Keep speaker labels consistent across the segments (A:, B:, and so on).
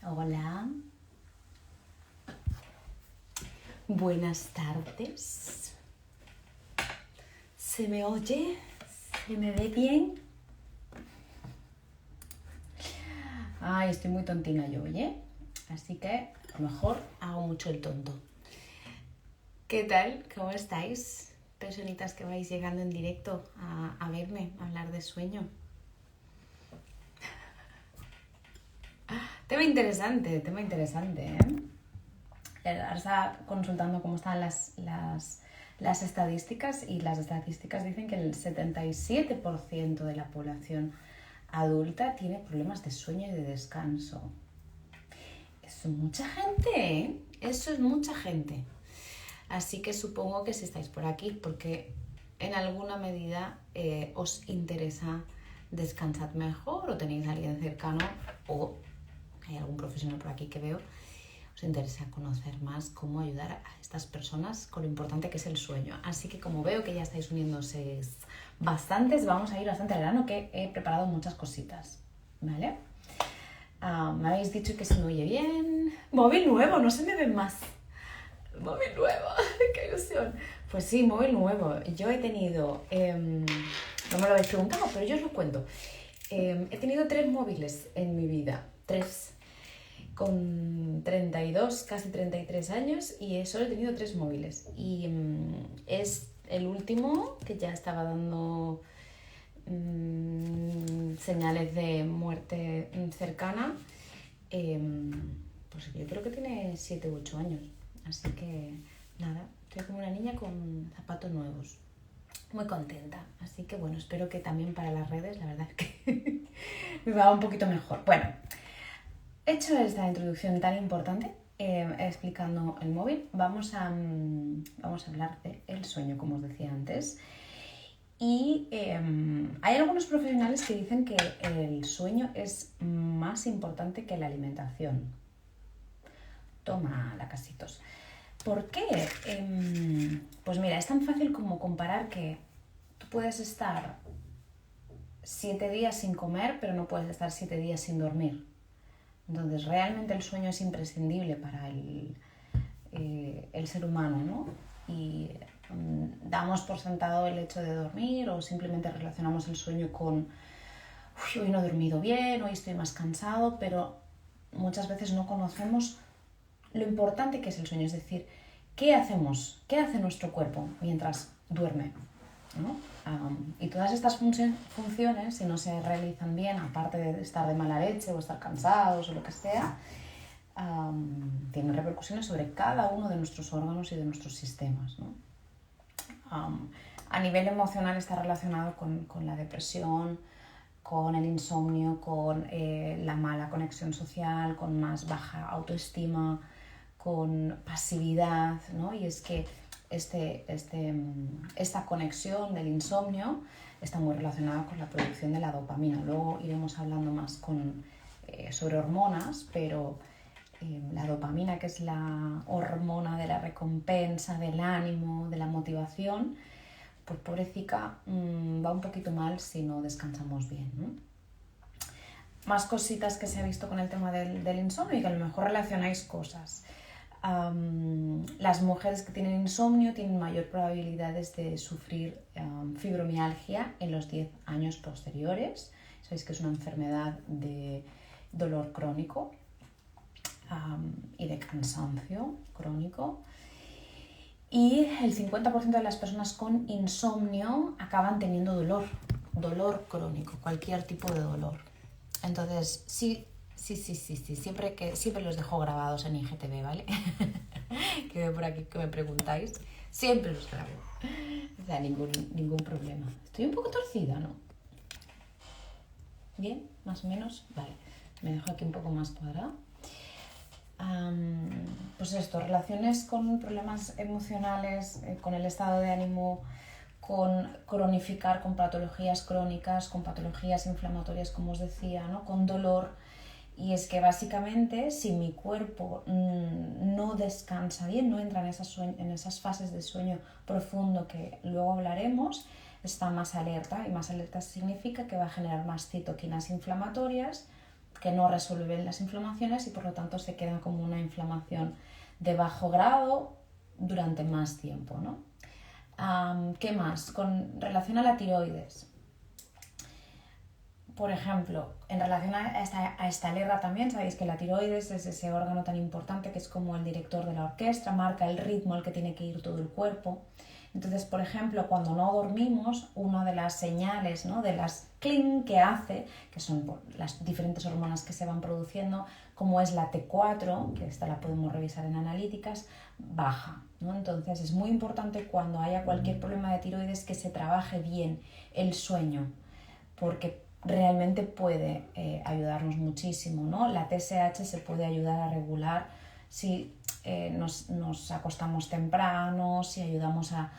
A: Hola. Buenas tardes. ¿Se me oye? ¿Se me ve bien? Ay, estoy muy tontina yo hoy, ¿eh? Así que a lo mejor hago mucho el tonto. ¿Qué tal? ¿Cómo estáis? Personitas que vais llegando en directo a verme, a hablar de sueño. Tema interesante, ¿eh? Ahora estaba consultando cómo están las estadísticas y las estadísticas dicen que el 77% de la población adulta tiene problemas de sueño y de descanso. Eso es mucha gente, ¿eh? Eso es mucha gente. Así que supongo que si estáis por aquí, porque en alguna medida os interesa descansar mejor o tenéis a alguien cercano o hay algún profesional por aquí que veo, os interesa conocer más cómo ayudar a estas personas con lo importante que es el sueño. Así que como veo que ya estáis uniéndose bastantes, vamos a ir bastante al grano, que he preparado muchas cositas, ¿vale? Me habéis dicho que se me oye bien. Móvil nuevo, no se me ven más. Móvil nuevo, qué ilusión. Pues sí, móvil nuevo. Yo he tenido, no me lo habéis preguntado, pero yo os lo cuento. He tenido 3 móviles en mi vida, 3. Con 32, casi 33 años y solo he tenido 3 móviles. Y es el último que ya estaba dando señales de muerte cercana. Pues yo creo que tiene 7 u 8 años. Así que nada, estoy como una niña con zapatos nuevos. Muy contenta. Así que bueno, espero que también para las redes, la verdad es que me va un poquito mejor. Bueno, hecho esta introducción tan importante, explicando el móvil, vamos a hablar del sueño, como os decía antes. Y hay algunos profesionales que dicen que el sueño es más importante que la alimentación. Toma, lacasitos. ¿Por qué? Pues mira, es tan fácil como comparar que tú puedes estar 7 días sin comer, pero no puedes estar 7 días sin dormir. Entonces, realmente el sueño es imprescindible para el ser humano, ¿no? Y damos por sentado el hecho de dormir o simplemente relacionamos el sueño con hoy no he dormido bien, hoy estoy más cansado, pero muchas veces no conocemos lo importante que es el sueño, es decir, ¿qué hacemos? ¿Qué hace nuestro cuerpo mientras duerme? ¿No? Y todas estas funciones, si no se realizan bien, aparte de estar de mala leche o estar cansados o lo que sea, tienen repercusiones sobre cada uno de nuestros órganos y de nuestros sistemas, ¿no? A nivel emocional está relacionado con la depresión, con el insomnio, con la mala conexión social, con más baja autoestima, con pasividad, ¿no? Y es que esta conexión del insomnio está muy relacionada con la producción de la dopamina. Luego iremos hablando más sobre hormonas, pero la dopamina, que es la hormona de la recompensa, del ánimo, de la motivación, pues pobrecita, va un poquito mal si no descansamos bien, ¿no? Más cositas que se ha visto con el tema del insomnio y que a lo mejor relacionáis cosas. Las mujeres que tienen insomnio tienen mayor probabilidades de sufrir fibromialgia en los 10 años posteriores. Sabéis que es una enfermedad de dolor crónico y de cansancio crónico. Y el 50% de las personas con insomnio acaban teniendo dolor crónico, cualquier tipo de dolor. Entonces, sí, siempre los dejo grabados en IGTV, ¿vale? Que veo por aquí que me preguntáis, siempre los grabo. O sea, ningún problema. Estoy un poco torcida, ¿no? Bien, más o menos, vale. Me dejo aquí un poco más cuadrado. Pues esto, relaciones con problemas emocionales, con el estado de ánimo, con cronificar, con patologías crónicas, con patologías inflamatorias, como os decía, ¿no? Con dolor. Y es que básicamente si mi cuerpo no descansa bien, no entra en esas fases de sueño profundo que luego hablaremos, está más alerta, y más alerta significa que va a generar más citoquinas inflamatorias, que no resuelven las inflamaciones y por lo tanto se queda como una inflamación de bajo grado durante más tiempo, ¿no? ¿Qué más? Con relación a la tiroides. Por ejemplo, en relación a esta letra también, sabéis que la tiroides es ese órgano tan importante que es como el director de la orquesta, marca el ritmo al que tiene que ir todo el cuerpo. Entonces, por ejemplo, cuando no dormimos, una de las señales, ¿no?, de las cling que hace, que son las diferentes hormonas que se van produciendo, como es la T4, que esta la podemos revisar en analíticas, baja, ¿no? Entonces, es muy importante cuando haya cualquier problema de tiroides que se trabaje bien el sueño, porque realmente puede ayudarnos muchísimo, ¿no? La TSH se puede ayudar a regular si nos acostamos temprano, si ayudamos a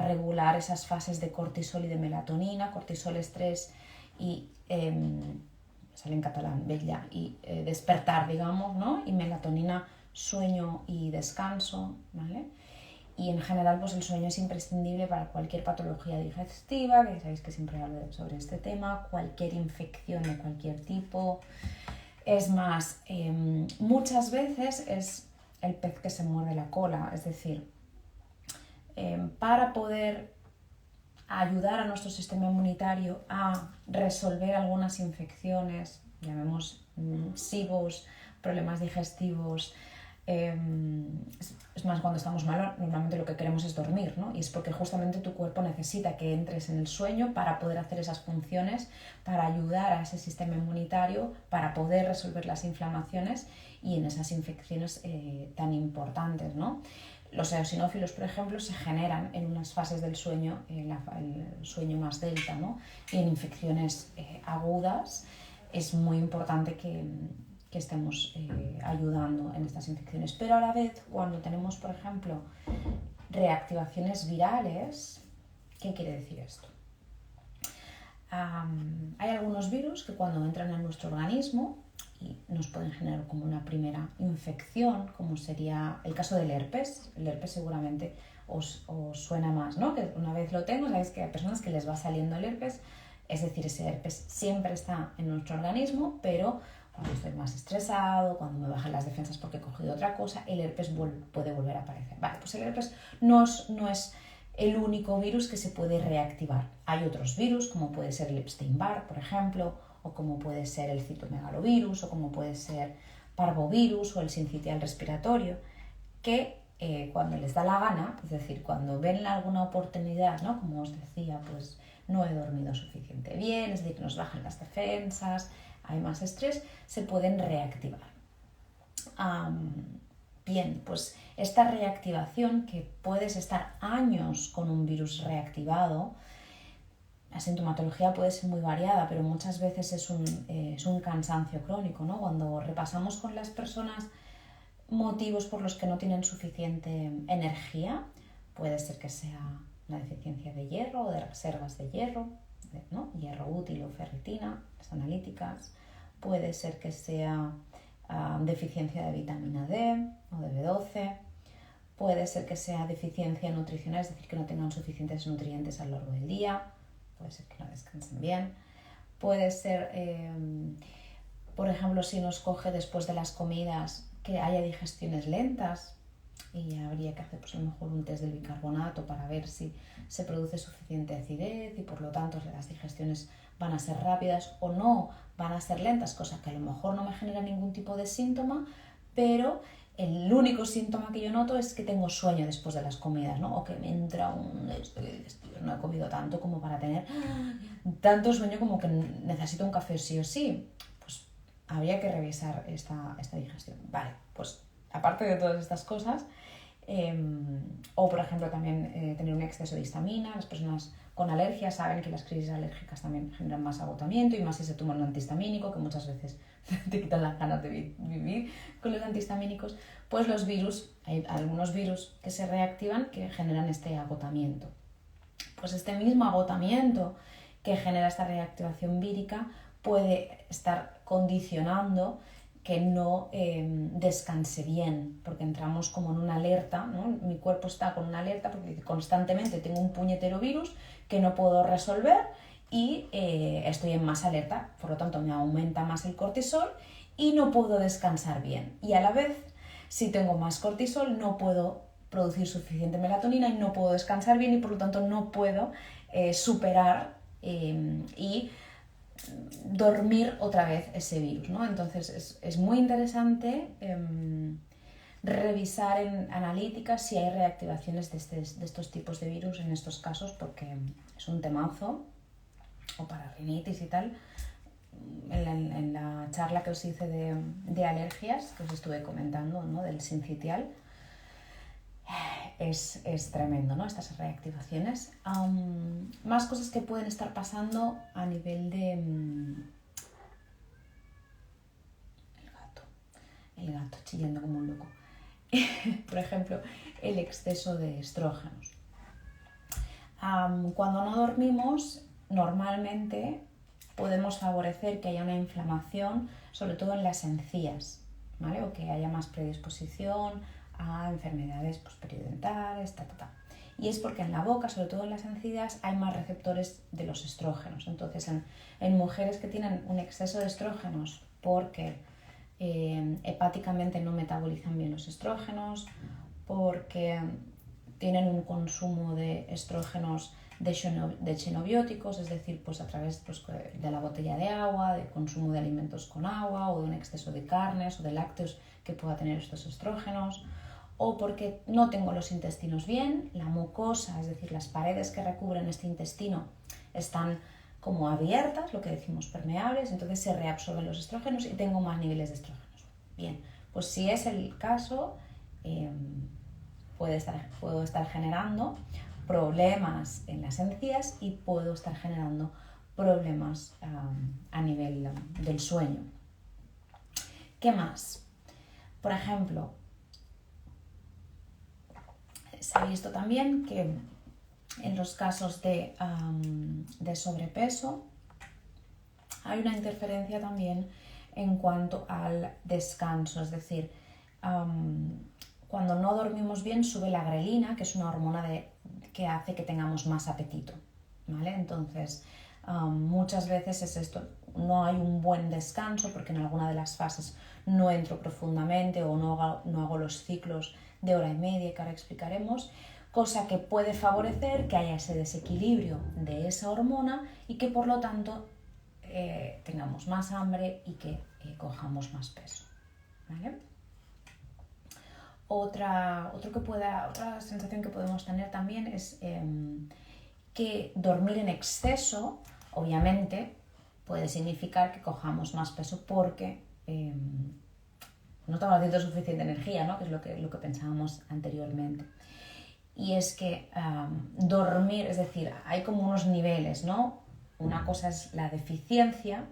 A: regular esas fases de cortisol y de melatonina, cortisol, estrés y, sale en catalán, vetlla, y despertar, digamos, ¿no? Y melatonina, sueño y descanso, ¿vale? Y en general, pues el sueño es imprescindible para cualquier patología digestiva, que sabéis que siempre hablo sobre este tema, cualquier infección de cualquier tipo. Es más, muchas veces es el pez que se muerde la cola, es decir, para poder ayudar a nuestro sistema inmunitario a resolver algunas infecciones, llamemos SIBOs, problemas digestivos. Es más, cuando estamos mal, normalmente lo que queremos es dormir, ¿no? Y es porque justamente tu cuerpo necesita que entres en el sueño para poder hacer esas funciones, para ayudar a ese sistema inmunitario, para poder resolver las inflamaciones y en esas infecciones tan importantes, ¿no? Los eosinófilos, por ejemplo, se generan en unas fases del sueño, el sueño más delta, ¿no? Y en infecciones agudas es muy importante que estemos ayudando en estas infecciones. Pero a la vez, cuando tenemos, por ejemplo, reactivaciones virales, ¿qué quiere decir esto? Hay algunos virus que cuando entran en nuestro organismo y nos pueden generar como una primera infección, como sería el caso del herpes. El herpes seguramente os suena más, ¿no? Que una vez lo tengo, sabéis que hay personas que les va saliendo el herpes, es decir, ese herpes siempre está en nuestro organismo, pero cuando estoy más estresado, cuando me bajan las defensas porque he cogido otra cosa, el herpes puede volver a aparecer. Vale, pues el herpes no es el único virus que se puede reactivar. Hay otros virus, como puede ser el Epstein-Barr, por ejemplo, o como puede ser el citomegalovirus, o como puede ser parvovirus o el sincitial respiratorio, que cuando les da la gana, es decir, cuando ven alguna oportunidad, ¿no? Como os decía, pues no he dormido suficiente bien, es decir, que nos bajan las defensas, hay más estrés, se pueden reactivar. Bien, pues esta reactivación, que puedes estar años con un virus reactivado, la sintomatología puede ser muy variada, pero muchas veces es un cansancio crónico, ¿no? Cuando repasamos con las personas motivos por los que no tienen suficiente energía, puede ser que sea una deficiencia de hierro o de reservas de hierro, ¿no? Hierro útil o ferritina, las analíticas. Puede ser que sea deficiencia de vitamina D o de B12. Puede ser que sea deficiencia nutricional, es decir, que no tengan suficientes nutrientes a lo largo del día. Puede ser que no descansen bien. Puede ser, por ejemplo, si nos coge después de las comidas, que haya digestiones lentas y habría que hacer, pues, a lo mejor un test del bicarbonato para ver si se produce suficiente acidez y por lo tanto las digestiones van a ser rápidas o no van a ser lentas, cosa que a lo mejor no me genera ningún tipo de síntoma, pero el único síntoma que yo noto es que tengo sueño después de las comidas, ¿no? O que me entra no he comido tanto como para tener tanto sueño como que necesito un café sí o sí. Pues habría que revisar esta digestión. Vale, pues aparte de todas estas cosas, o por ejemplo también tener un exceso de histamina. Las personas con alergias saben que las crisis alérgicas también generan más agotamiento y más si se toma un antihistamínico, que muchas veces te quitan las ganas de vivir con los antihistamínicos. Pues los virus, hay algunos virus que se reactivan que generan este agotamiento. Pues este mismo agotamiento que genera esta reactivación vírica puede estar condicionando que no descanse bien, porque entramos como en una alerta, ¿no? Mi cuerpo está con una alerta porque constantemente tengo un puñetero virus que no puedo resolver y estoy en más alerta, por lo tanto me aumenta más el cortisol y no puedo descansar bien. Y a la vez, si tengo más cortisol, no puedo producir suficiente melatonina y no puedo descansar bien y por lo tanto no puedo superar y dormir otra vez ese virus, ¿no? Entonces es muy interesante revisar en analíticas si hay reactivaciones de estos tipos de virus en estos casos, porque es un temazo, o para rinitis y tal. En la charla que os hice de alergias, que os estuve comentando, ¿no? Del sincitial, es tremendo, ¿no? Estas reactivaciones. Más cosas que pueden estar pasando a nivel de... El gato chillando como un loco. Por ejemplo, el exceso de estrógenos. Cuando no dormimos, normalmente podemos favorecer que haya una inflamación, sobre todo en las encías, ¿vale? O que haya más predisposición a enfermedades periodontal, Y es porque en la boca, sobre todo en las encías, hay más receptores de los estrógenos. Entonces, en mujeres que tienen un exceso de estrógenos porque hepáticamente no metabolizan bien los estrógenos, porque tienen un consumo de estrógenos de xenobióticos, es decir, pues a través de la botella de agua, de consumo de alimentos con agua o de un exceso de carnes o de lácteos que pueda tener estos estrógenos, o porque no tengo los intestinos bien, la mucosa, es decir, las paredes que recubren este intestino están como abiertas, lo que decimos permeables, entonces se reabsorben los estrógenos y tengo más niveles de estrógenos. Bien, pues si es el caso, puedo estar generando problemas en las encías y puedo estar generando problemas a nivel del sueño. ¿Qué más? Por ejemplo, se ha visto también que en los casos de sobrepeso hay una interferencia también en cuanto al descanso, es decir, cuando no dormimos bien sube la grelina, que es una hormona que hace que tengamos más apetito, ¿vale? Entonces, muchas veces es esto, no hay un buen descanso porque en alguna de las fases no entro profundamente o no hago los ciclos de hora y media que ahora explicaremos, cosa que puede favorecer que haya ese desequilibrio de esa hormona y que por lo tanto tengamos más hambre y que cojamos más peso, ¿vale? Otra sensación que podemos tener también es que dormir en exceso, obviamente, puede significar que cojamos más peso porque no estamos haciendo suficiente energía, ¿no? Que es lo que pensábamos anteriormente. Y es que dormir, es decir, hay como unos niveles, ¿no? Una cosa es la deficiencia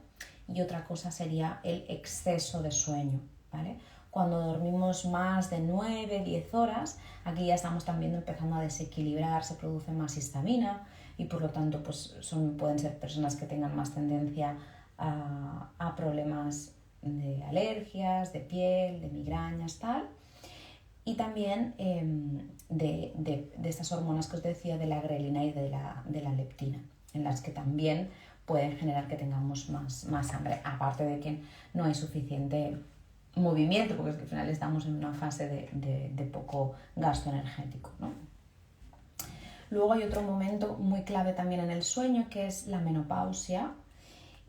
A: y otra cosa sería el exceso de sueño, ¿vale? Cuando dormimos más de 9, 10 horas, aquí ya estamos también empezando a desequilibrar, se produce más histamina y por lo tanto pues pueden ser personas que tengan más tendencia a problemas de alergias, de piel, de migrañas, tal. Y también de estas hormonas que os decía, de la grelina y de la leptina, en las que también pueden generar que tengamos más hambre, aparte de que no hay suficiente movimiento, porque es que al final estamos en una fase de poco gasto energético, ¿no? Luego hay otro momento muy clave también en el sueño, que es la menopausia,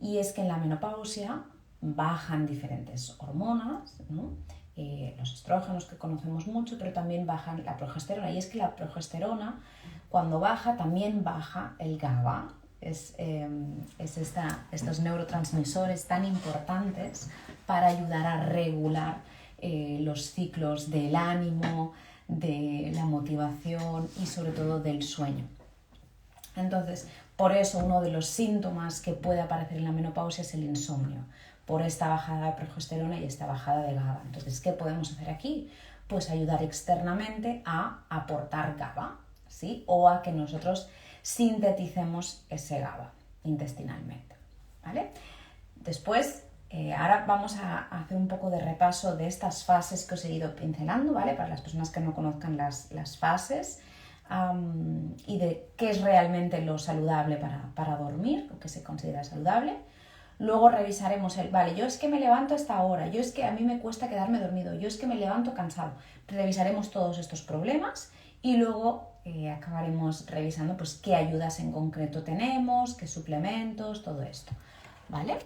A: y es que en la menopausia bajan diferentes hormonas, ¿no? Los estrógenos que conocemos mucho, pero también bajan la progesterona, y es que la progesterona cuando baja también baja el GABA, estos neurotransmisores tan importantes para ayudar a regular los ciclos del ánimo, de la motivación y sobre todo del sueño. Entonces, por eso uno de los síntomas que puede aparecer en la menopausia es el insomnio, por esta bajada de progesterona y esta bajada de GABA. Entonces, ¿qué podemos hacer aquí? Pues ayudar externamente a aportar GABA, ¿sí? O a que nosotros sinteticemos ese GABA intestinalmente, ¿vale? Después, ahora vamos a hacer un poco de repaso de estas fases que os he ido pincelando, ¿vale? Para las personas que no conozcan las fases. y de qué es realmente lo saludable para dormir, lo que se considera saludable. Luego revisaremos vale, yo es que me levanto a esta hora, yo es que a mí me cuesta quedarme dormido, yo es que me levanto cansado. Revisaremos todos estos problemas y luego acabaremos revisando pues qué ayudas en concreto tenemos, qué suplementos, todo esto, ¿vale?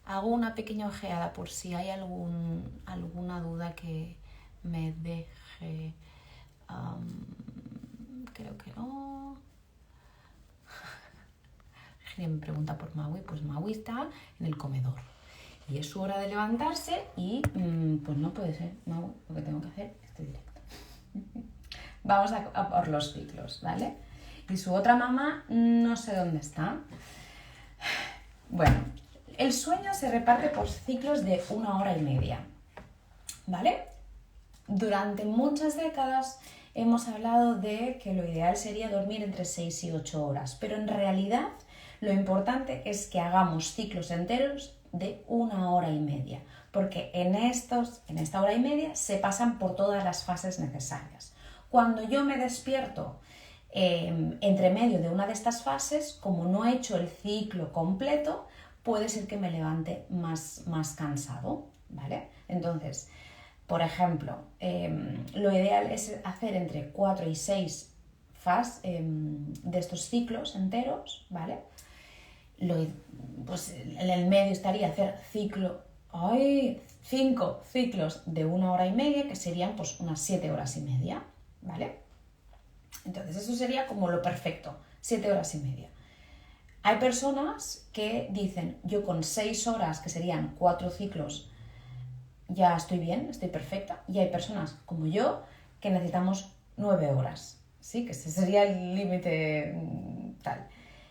A: Hago una pequeña ojeada por si hay alguna duda que me deje. Creo que no. Me pregunta por Maui, pues Maui está en el comedor y es su hora de levantarse y pues no puede ser, Maui, lo que tengo que hacer este directo. Vamos a por los ciclos, ¿vale? Y su otra mamá no sé dónde está. Bueno, el sueño se reparte por ciclos de 1 hora y media, ¿vale? Durante muchas décadas hemos hablado de que lo ideal sería dormir entre 6 y 8 horas, pero en realidad lo importante es que hagamos ciclos enteros de 1 hora y media, porque en esta 1 hora y media se pasan por todas las fases necesarias. Cuando yo me despierto entre medio de una de estas fases, como no he hecho el ciclo completo, puede ser que me levante más cansado, ¿vale? Entonces, por ejemplo, lo ideal es hacer entre 4 y 6 fases de estos ciclos enteros, ¿vale? Pues en el medio estaría hacer 5 ciclos de 1 hora y media, que serían pues unas 7 horas y media, ¿vale? Entonces eso sería como lo perfecto, 7 horas y media. Hay personas que dicen, yo con 6 horas, que serían 4 ciclos, ya estoy bien, estoy perfecta, y hay personas como yo que necesitamos 9 horas, ¿sí? Que ese sería el límite tal.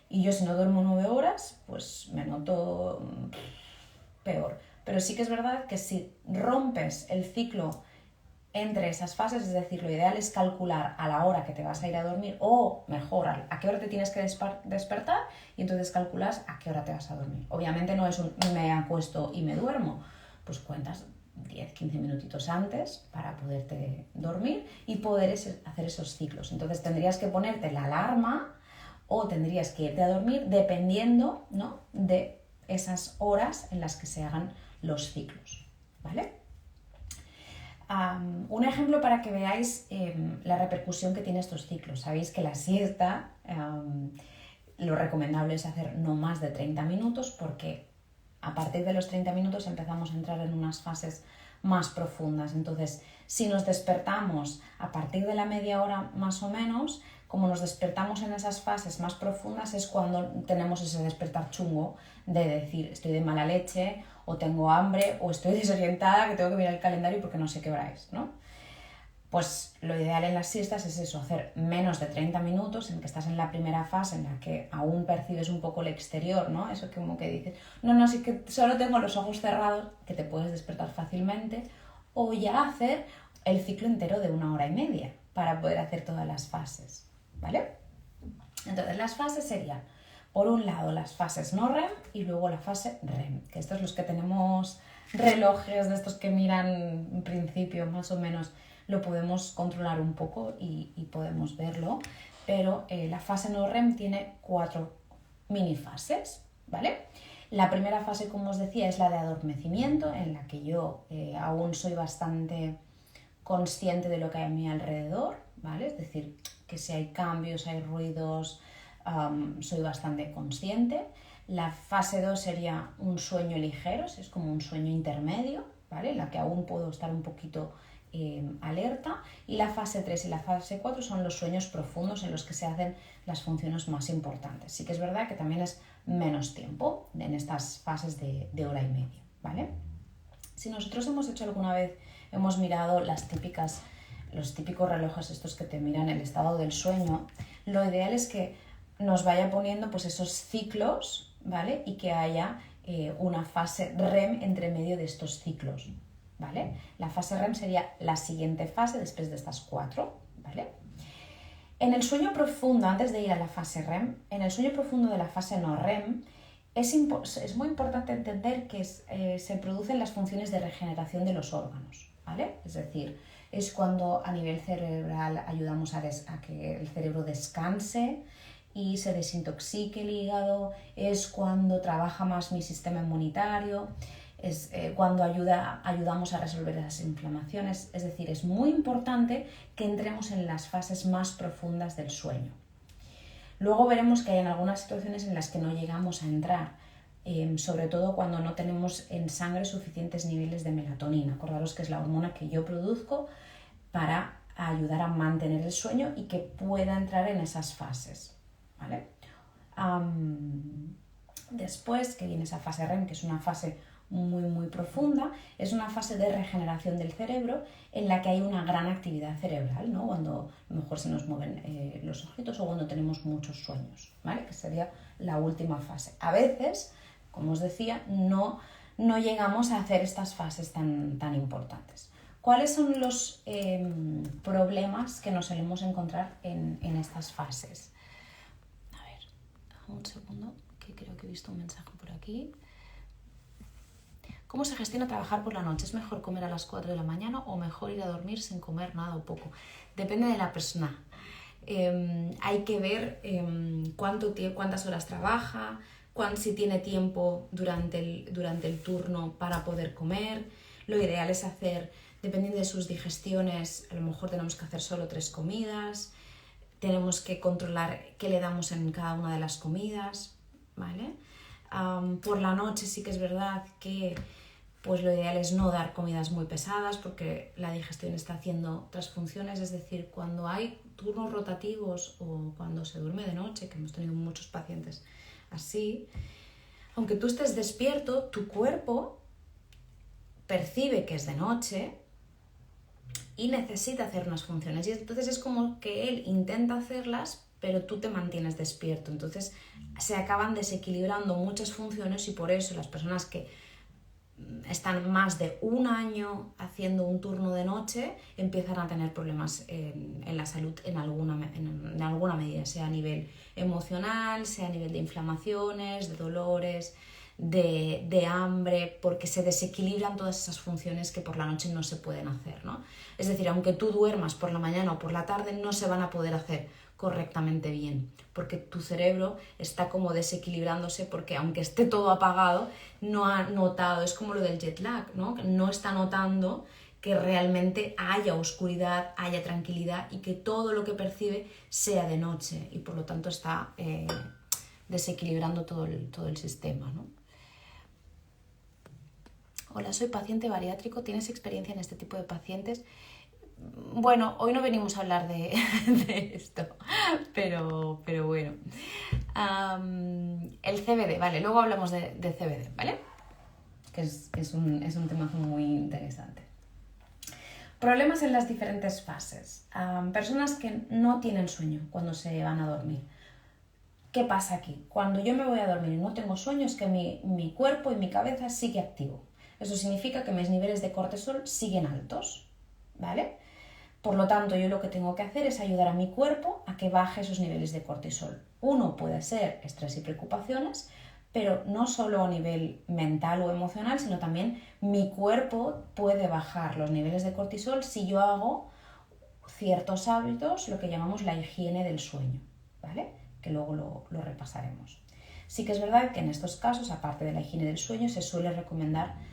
A: Y yo si no duermo 9 horas, pues me noto peor. Pero sí que es verdad que si rompes el ciclo entre esas fases, es decir, lo ideal es calcular a la hora que te vas a ir a dormir, o mejor, a qué hora te tienes que despertar, y entonces calculas a qué hora te vas a dormir. Obviamente no es un me acuesto y me duermo, pues cuentas 10-15 minutitos antes para poderte dormir y poder hacer esos ciclos. Entonces tendrías que ponerte la alarma o tendrías que irte a dormir dependiendo, ¿no?, de esas horas en las que se hagan los ciclos, ¿vale? Un ejemplo para que veáis la repercusión que tiene estos ciclos. Sabéis que la siesta, lo recomendable es hacer no más de 30 minutos porque a partir de los 30 minutos empezamos a entrar en unas fases más profundas. Entonces, si nos despertamos a partir de la media hora más o menos, como nos despertamos en esas fases más profundas, es cuando tenemos ese despertar chungo de decir estoy de mala leche, o tengo hambre, o estoy desorientada, que tengo que mirar el calendario porque no sé qué hora es, ¿no? Pues lo ideal en las siestas es eso, hacer menos de 30 minutos en que estás en la primera fase en la que aún percibes un poco el exterior, ¿no? Eso como que dices, no, sí que solo tengo los ojos cerrados, que te puedes despertar fácilmente, o ya hacer el ciclo entero de 1 hora y media para poder hacer todas las fases, ¿vale? Entonces las fases serían, por un lado, las fases no REM y luego la fase REM, que estos los que tenemos relojes de estos que miran en principio más o menos lo podemos controlar un poco y podemos verlo, pero la fase no REM tiene 4 mini fases, ¿vale? La primera fase, como os decía, es la de adormecimiento, en la que yo aún soy bastante consciente de lo que hay a mi alrededor, ¿vale? Es decir, que si hay cambios, hay ruidos, soy bastante consciente. La fase 2 sería un sueño ligero, es como un sueño intermedio, ¿vale? En la que aún puedo estar un poquito alerta, y la fase 3 y la fase 4 son los sueños profundos en los que se hacen las funciones más importantes. Sí que es verdad que también es menos tiempo en estas fases de hora y media, ¿vale? Si nosotros hemos mirado los típicos relojes estos que te miran el estado del sueño, lo ideal es que nos vaya poniendo pues esos ciclos, ¿vale? Y que haya una fase REM entre medio de estos ciclos, ¿vale? La fase REM sería la siguiente fase después de estas 4, ¿vale? En el sueño profundo, antes de ir a la fase REM, en el sueño profundo de la fase no REM, es muy importante entender que se producen las funciones de regeneración de los órganos, ¿vale? Es decir, es cuando a nivel cerebral ayudamos a que el cerebro descanse y se desintoxique el hígado, es cuando trabaja más mi sistema inmunitario, es cuando ayudamos a resolver las inflamaciones. Es decir, es muy importante que entremos en las fases más profundas del sueño. Luego veremos que hay en algunas situaciones en las que no llegamos a entrar, sobre todo cuando no tenemos en sangre suficientes niveles de melatonina. Acordaros que es la hormona que yo produzco para ayudar a mantener el sueño y que pueda entrar en esas fases, ¿vale? Después, que viene esa fase REM, que es una fase muy profunda, es una fase de regeneración del cerebro en la que hay una gran actividad cerebral, ¿no? Cuando a lo mejor se nos mueven los ojitos o cuando tenemos muchos sueños, ¿vale? Que sería la última fase. A veces, como os decía, no llegamos a hacer estas fases tan importantes. ¿Cuáles son los problemas que nos solemos encontrar en estas fases? A ver, un segundo, que creo que he visto un mensaje por aquí. ¿Cómo se gestiona trabajar por la noche? ¿Es mejor comer a las 4 de la mañana o mejor ir a dormir sin comer nada o poco? Depende de la persona. Hay que ver cuántas horas trabaja, si tiene tiempo durante el turno para poder comer. Lo ideal es hacer, dependiendo de sus digestiones, a lo mejor tenemos que hacer solo 3 comidas. Tenemos que controlar qué le damos en cada una de las comidas, ¿vale? Por la noche sí que es verdad que pues lo ideal es no dar comidas muy pesadas porque la digestión está haciendo otras funciones, es decir, cuando hay turnos rotativos o cuando se duerme de noche, que hemos tenido muchos pacientes así, aunque tú estés despierto, tu cuerpo percibe que es de noche y necesita hacer unas funciones y entonces es como que él intenta hacerlas pero tú te mantienes despierto, entonces se acaban desequilibrando muchas funciones y por eso las personas que están más de un año haciendo un turno de noche empiezan a tener problemas en la salud en alguna medida, sea a nivel emocional, sea a nivel de inflamaciones, de dolores, de hambre, porque se desequilibran todas esas funciones que por la noche no se pueden hacer, ¿no? Es decir, aunque tú duermas por la mañana o por la tarde, no se van a poder hacer correctamente bien, porque tu cerebro está como desequilibrándose porque aunque esté todo apagado, no ha notado, es como lo del jet lag, ¿no? No está notando que realmente haya oscuridad, haya tranquilidad y que todo lo que percibe sea de noche y por lo tanto está desequilibrando todo el sistema, ¿no? Hola, soy paciente bariátrico, ¿tienes experiencia en este tipo de pacientes? Bueno, hoy no venimos a hablar de esto, pero bueno. El CBD, vale, luego hablamos de CBD, ¿vale? Que es un tema muy interesante. Problemas en las diferentes fases. Personas que no tienen sueño cuando se van a dormir. ¿Qué pasa aquí? Cuando yo me voy a dormir y no tengo sueño es que mi cuerpo y mi cabeza sigue activo. Eso significa que mis niveles de cortisol siguen altos, ¿vale? Por lo tanto, yo lo que tengo que hacer es ayudar a mi cuerpo a que baje esos niveles de cortisol. Uno puede ser estrés y preocupaciones, pero no solo a nivel mental o emocional, sino también mi cuerpo puede bajar los niveles de cortisol si yo hago ciertos hábitos, lo que llamamos la higiene del sueño, ¿vale? Que luego lo repasaremos. Sí que es verdad que en estos casos, aparte de la higiene del sueño, se suele recomendar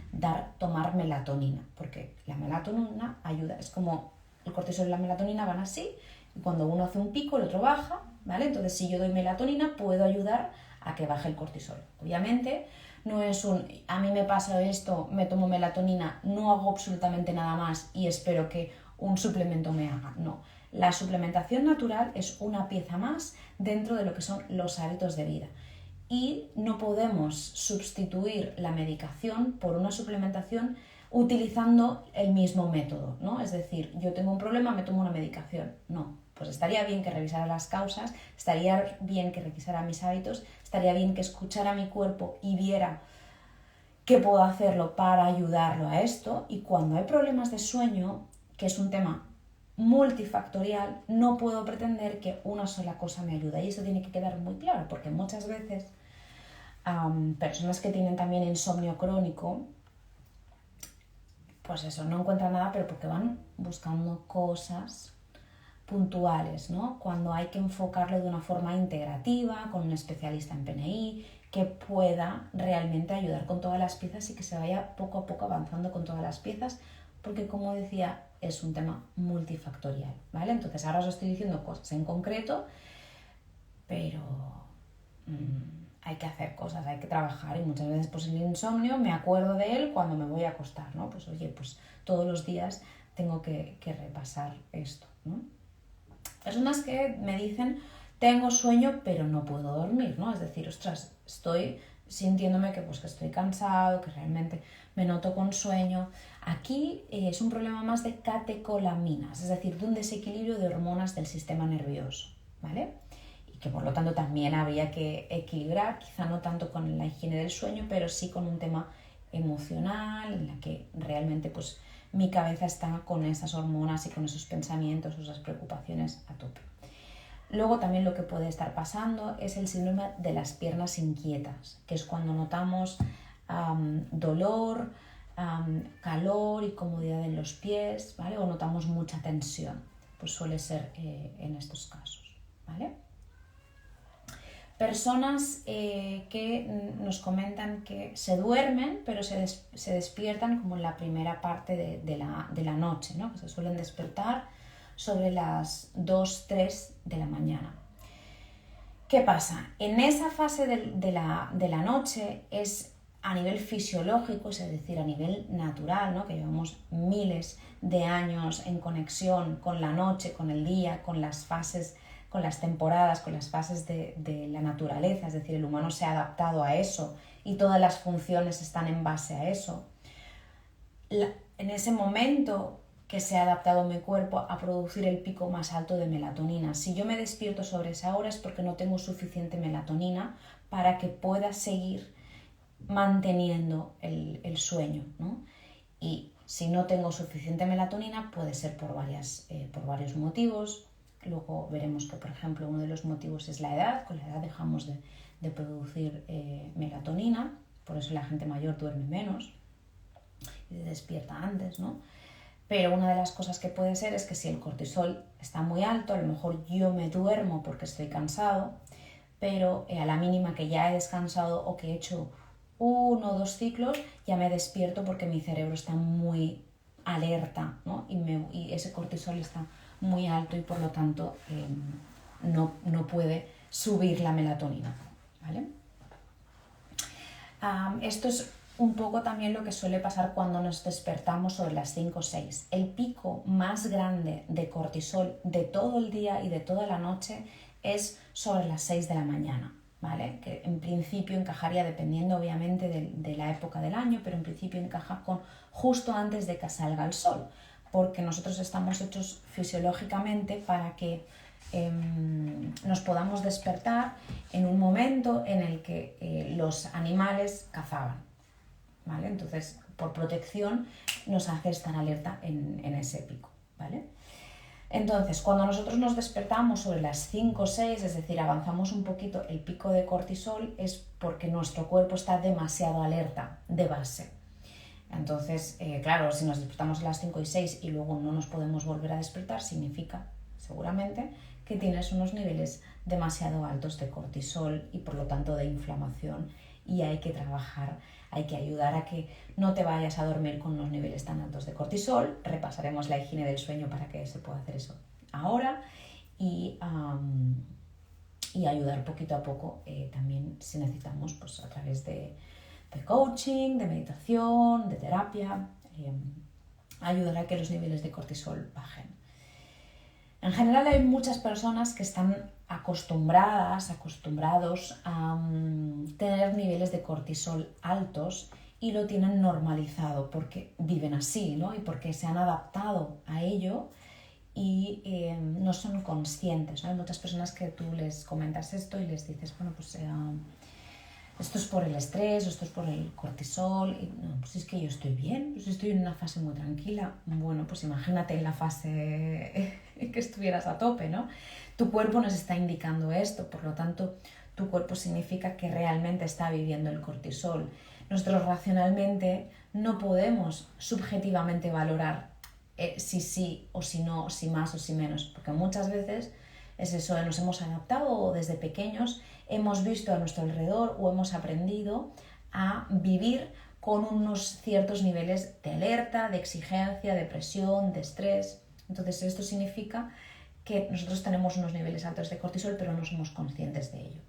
A: tomar melatonina, porque la melatonina ayuda, es como el cortisol y la melatonina van así, y cuando uno hace un pico, el otro baja, ¿vale? Entonces, si yo doy melatonina, puedo ayudar a que baje el cortisol. Obviamente, no es a mí me pasa esto, me tomo melatonina, no hago absolutamente nada más y espero que un suplemento me haga. No, la suplementación natural es una pieza más dentro de lo que son los hábitos de vida. Y no podemos sustituir la medicación por una suplementación utilizando el mismo método, ¿no? Es decir, yo tengo un problema, me tomo una medicación. No, pues estaría bien que revisara las causas, estaría bien que revisara mis hábitos, estaría bien que escuchara mi cuerpo y viera qué puedo hacerlo para ayudarlo a esto. Y cuando hay problemas de sueño, que es un tema multifactorial, no puedo pretender que una sola cosa me ayude. Y eso tiene que quedar muy claro, porque muchas veces personas que tienen también insomnio crónico, pues eso, no encuentran nada, pero porque van buscando cosas puntuales, ¿no? Cuando hay que enfocarlo de una forma integrativa, con un especialista en PNI, que pueda realmente ayudar con todas las piezas y que se vaya poco a poco avanzando con todas las piezas, porque como decía, es un tema multifactorial, ¿vale? Entonces ahora os estoy diciendo cosas en concreto, pero hay que hacer cosas, hay que trabajar, y muchas veces pues el insomnio me acuerdo de él cuando me voy a acostar, ¿no? Pues oye, pues todos los días tengo que repasar esto, ¿no? Personas que me dicen, tengo sueño pero no puedo dormir, ¿no? Es decir, ostras, estoy sintiéndome que estoy cansado, que realmente me noto con sueño. Aquí es un problema más de catecolaminas, es decir, de un desequilibrio de hormonas del sistema nervioso, ¿vale? Y que por lo tanto también habría que equilibrar, quizá no tanto con la higiene del sueño, pero sí con un tema emocional, en la que realmente pues mi cabeza está con esas hormonas y con esos pensamientos, esas preocupaciones a tope. Luego también lo que puede estar pasando es el síndrome de las piernas inquietas, que es cuando notamos dolor, calor, incomodidad en los pies, ¿vale? O notamos mucha tensión, pues suele ser en estos casos, ¿vale? Personas que nos comentan que se duermen, pero se despiertan como en la primera parte de la noche, ¿no? Que se suelen despertar sobre las 2, 3 de la mañana. ¿Qué pasa? En esa fase de la noche es a nivel fisiológico, es decir, a nivel natural, ¿no? Que llevamos miles de años en conexión con la noche, con el día, con las fases, con las temporadas, con las fases de la naturaleza, es decir, el humano se ha adaptado a eso y todas las funciones están en base a eso. En ese momento que se ha adaptado mi cuerpo a producir el pico más alto de melatonina. Si yo me despierto sobre esa hora es porque no tengo suficiente melatonina para que pueda seguir manteniendo el sueño, ¿no? Y si no tengo suficiente melatonina puede ser por varios motivos. Luego veremos que, por ejemplo, uno de los motivos es la edad. Con la edad dejamos de producir melatonina, por eso la gente mayor duerme menos y se despierta antes, ¿no? Pero una de las cosas que puede ser es que si el cortisol está muy alto, a lo mejor yo me duermo porque estoy cansado, pero a la mínima que ya he descansado o que he hecho 1 o 2 ciclos, ya me despierto porque mi cerebro está muy alerta, ¿no? Y ese cortisol está muy alto y por lo tanto no puede subir la melatonina, ¿vale? Esto es un poco también lo que suele pasar cuando nos despertamos sobre las 5 o 6. El pico más grande de cortisol de todo el día y de toda la noche es sobre las 6 de la mañana, ¿vale? Que en principio encajaría, dependiendo obviamente de la época del año, pero en principio encaja con justo antes de que salga el sol, porque nosotros estamos hechos fisiológicamente para que nos podamos despertar en un momento en el que los animales cazaban, ¿vale? Entonces, por protección nos hace estar alerta en ese pico, ¿vale? Entonces, cuando nosotros nos despertamos sobre las 5 o 6, es decir, avanzamos un poquito el pico de cortisol, es porque nuestro cuerpo está demasiado alerta de base. Entonces, claro, si nos despertamos a las 5 y 6 y luego no nos podemos volver a despertar, significa seguramente que tienes unos niveles demasiado altos de cortisol y por lo tanto de inflamación, y hay que trabajar, hay que ayudar a que no te vayas a dormir con unos niveles tan altos de cortisol. Repasaremos la higiene del sueño para que se pueda hacer eso ahora y ayudar poquito a poco también si necesitamos, pues a través de coaching, de meditación, de terapia, ayudar a que los niveles de cortisol bajen. En general hay muchas personas que están acostumbrados a tener niveles de cortisol altos y lo tienen normalizado porque viven así, ¿no? Y porque se han adaptado a ello y no son conscientes, ¿no? Hay muchas personas que tú les comentas esto y les dices, bueno, pues esto es por el estrés, o esto es por el cortisol, y no, pues es que yo estoy bien, pues estoy en una fase muy tranquila. Bueno, pues imagínate en la fase que estuvieras a tope, ¿no? Tu cuerpo nos está indicando esto, por lo tanto, tu cuerpo significa que realmente está viviendo el cortisol. Nosotros racionalmente no podemos subjetivamente valorar si sí o si no, si más o si menos, porque muchas veces es eso, nos hemos adaptado o desde pequeños hemos visto a nuestro alrededor o hemos aprendido a vivir con unos ciertos niveles de alerta, de exigencia, de presión, de estrés. Entonces esto significa que nosotros tenemos unos niveles altos de cortisol, pero no somos conscientes de ello.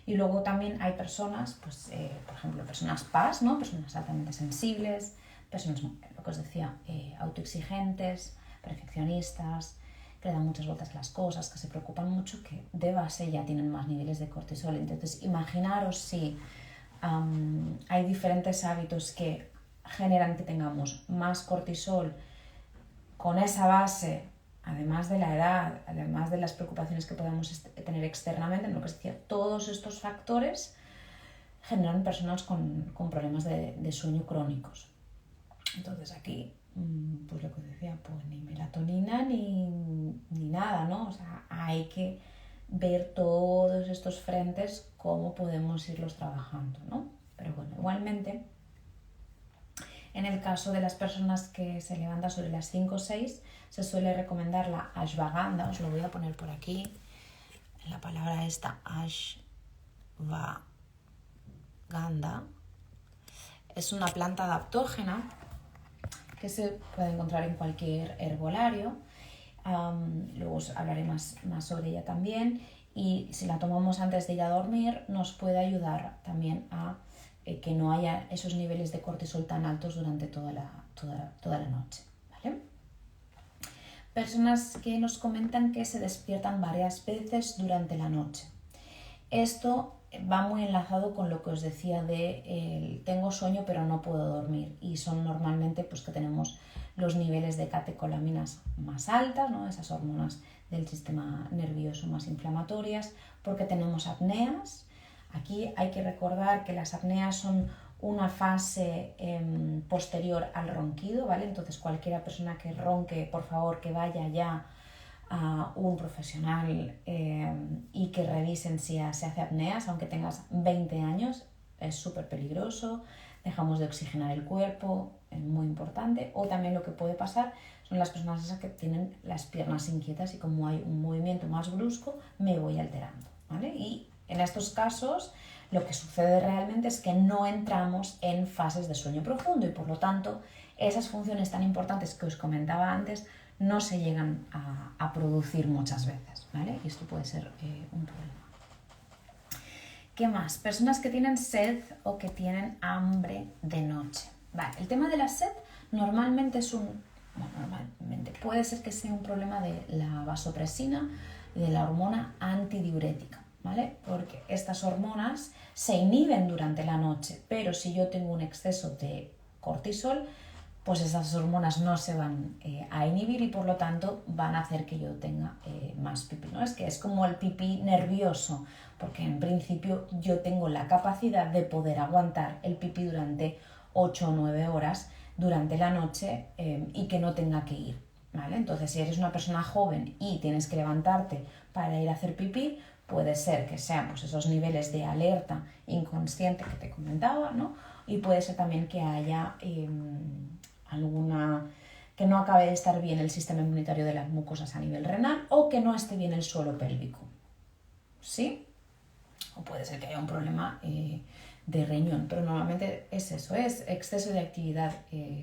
A: Y luego también hay personas, pues, por ejemplo, personas PAS, ¿no? Personas altamente sensibles, personas, lo que os decía, autoexigentes, perfeccionistas, que le dan muchas vueltas a las cosas, que se preocupan mucho, que de base ya tienen más niveles de cortisol. Entonces, imaginaros si hay diferentes hábitos que generan que tengamos más cortisol con esa base, además de la edad, además de las preocupaciones que podamos tener externamente, en lo que os decía, todos estos factores generan personas con problemas de sueño crónicos. Entonces aquí, pues lo que os decía, pues ni melatonina ni nada, ¿no? O sea, hay que ver todos estos frentes, cómo podemos irlos trabajando, ¿no? Pero bueno, igualmente, en el caso de las personas que se levantan sobre las 5 o 6, se suele recomendar la ashwagandha, os lo voy a poner por aquí, la palabra esta, ashwagandha, es una planta adaptógena que se puede encontrar en cualquier herbolario. Luego os hablaré más sobre ella también, y si la tomamos antes de ir a dormir nos puede ayudar también a que no haya esos niveles de cortisol tan altos durante toda la noche, ¿vale? Personas que nos comentan que se despiertan varias veces durante la noche. Esto va muy enlazado con lo que os decía de tengo sueño pero no puedo dormir, y son normalmente pues que tenemos los niveles de catecolaminas más altas, ¿no? Esas hormonas del sistema nervioso más inflamatorias, porque tenemos apneas. Aquí hay que recordar que las apneas son una fase posterior al ronquido, ¿vale? Entonces cualquier persona que ronque, por favor, que vaya ya a un profesional y que revisen si se hace apneas, aunque tengas 20 años, es súper peligroso, dejamos de oxigenar el cuerpo, es muy importante. O también lo que puede pasar son las personas esas que tienen las piernas inquietas y como hay un movimiento más brusco, me voy alterando, ¿vale? Y en estos casos lo que sucede realmente es que no entramos en fases de sueño profundo y por lo tanto esas funciones tan importantes que os comentaba antes no se llegan a producir muchas veces, ¿vale? Y esto puede ser un problema. ¿Qué más? Personas que tienen sed o que tienen hambre de noche. Vale, el tema de la sed normalmente normalmente puede ser que sea un problema de la vasopresina y de la hormona antidiurética, ¿vale? Porque estas hormonas se inhiben durante la noche, pero si yo tengo un exceso de cortisol, pues esas hormonas no se van a inhibir y por lo tanto van a hacer que yo tenga más pipí, ¿no? Es que es como el pipí nervioso, porque en principio yo tengo la capacidad de poder aguantar el pipí durante 8 o 9 horas durante la noche y que no tenga que ir, ¿vale? Entonces, si eres una persona joven y tienes que levantarte para ir a hacer pipí, puede ser que sean pues, esos niveles de alerta inconsciente que te comentaba, ¿no? Y puede ser también que haya que no acabe de estar bien el sistema inmunitario de las mucosas a nivel renal o que no esté bien el suelo pélvico, ¿sí? O puede ser que haya un problema de riñón, pero normalmente es eso, es exceso de actividad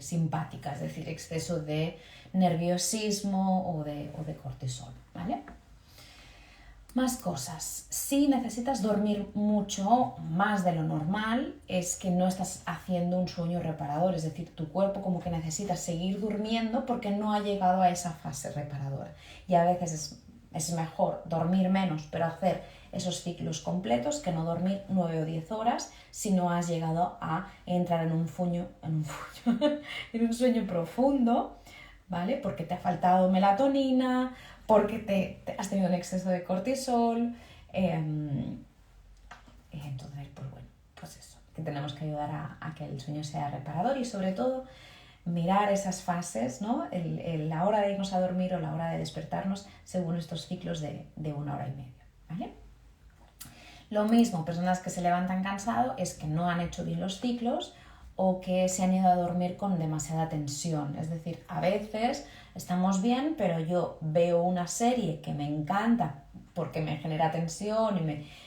A: simpática, es decir, exceso de nerviosismo o de cortisol, ¿vale? Más cosas. Si necesitas dormir mucho, más de lo normal, es que no estás haciendo un sueño reparador, es decir, tu cuerpo como que necesita seguir durmiendo porque no ha llegado a esa fase reparadora. Y a veces es mejor dormir menos, pero hacer esos ciclos completos que no dormir 9 o 10 horas si no has llegado a entrar en un sueño profundo, ¿vale? Porque te ha faltado melatonina, porque te has tenido un exceso de cortisol. Entonces, pues bueno, pues eso, que tenemos que ayudar a que el sueño sea reparador y sobre todo mirar esas fases, ¿no? La hora de irnos a dormir o la hora de despertarnos según estos ciclos de 1 hora y media, ¿vale? Lo mismo, personas que se levantan cansados es que no han hecho bien los ciclos o que se han ido a dormir con demasiada tensión. Es decir, a veces estamos bien, pero yo veo una serie que me encanta porque me genera tensión y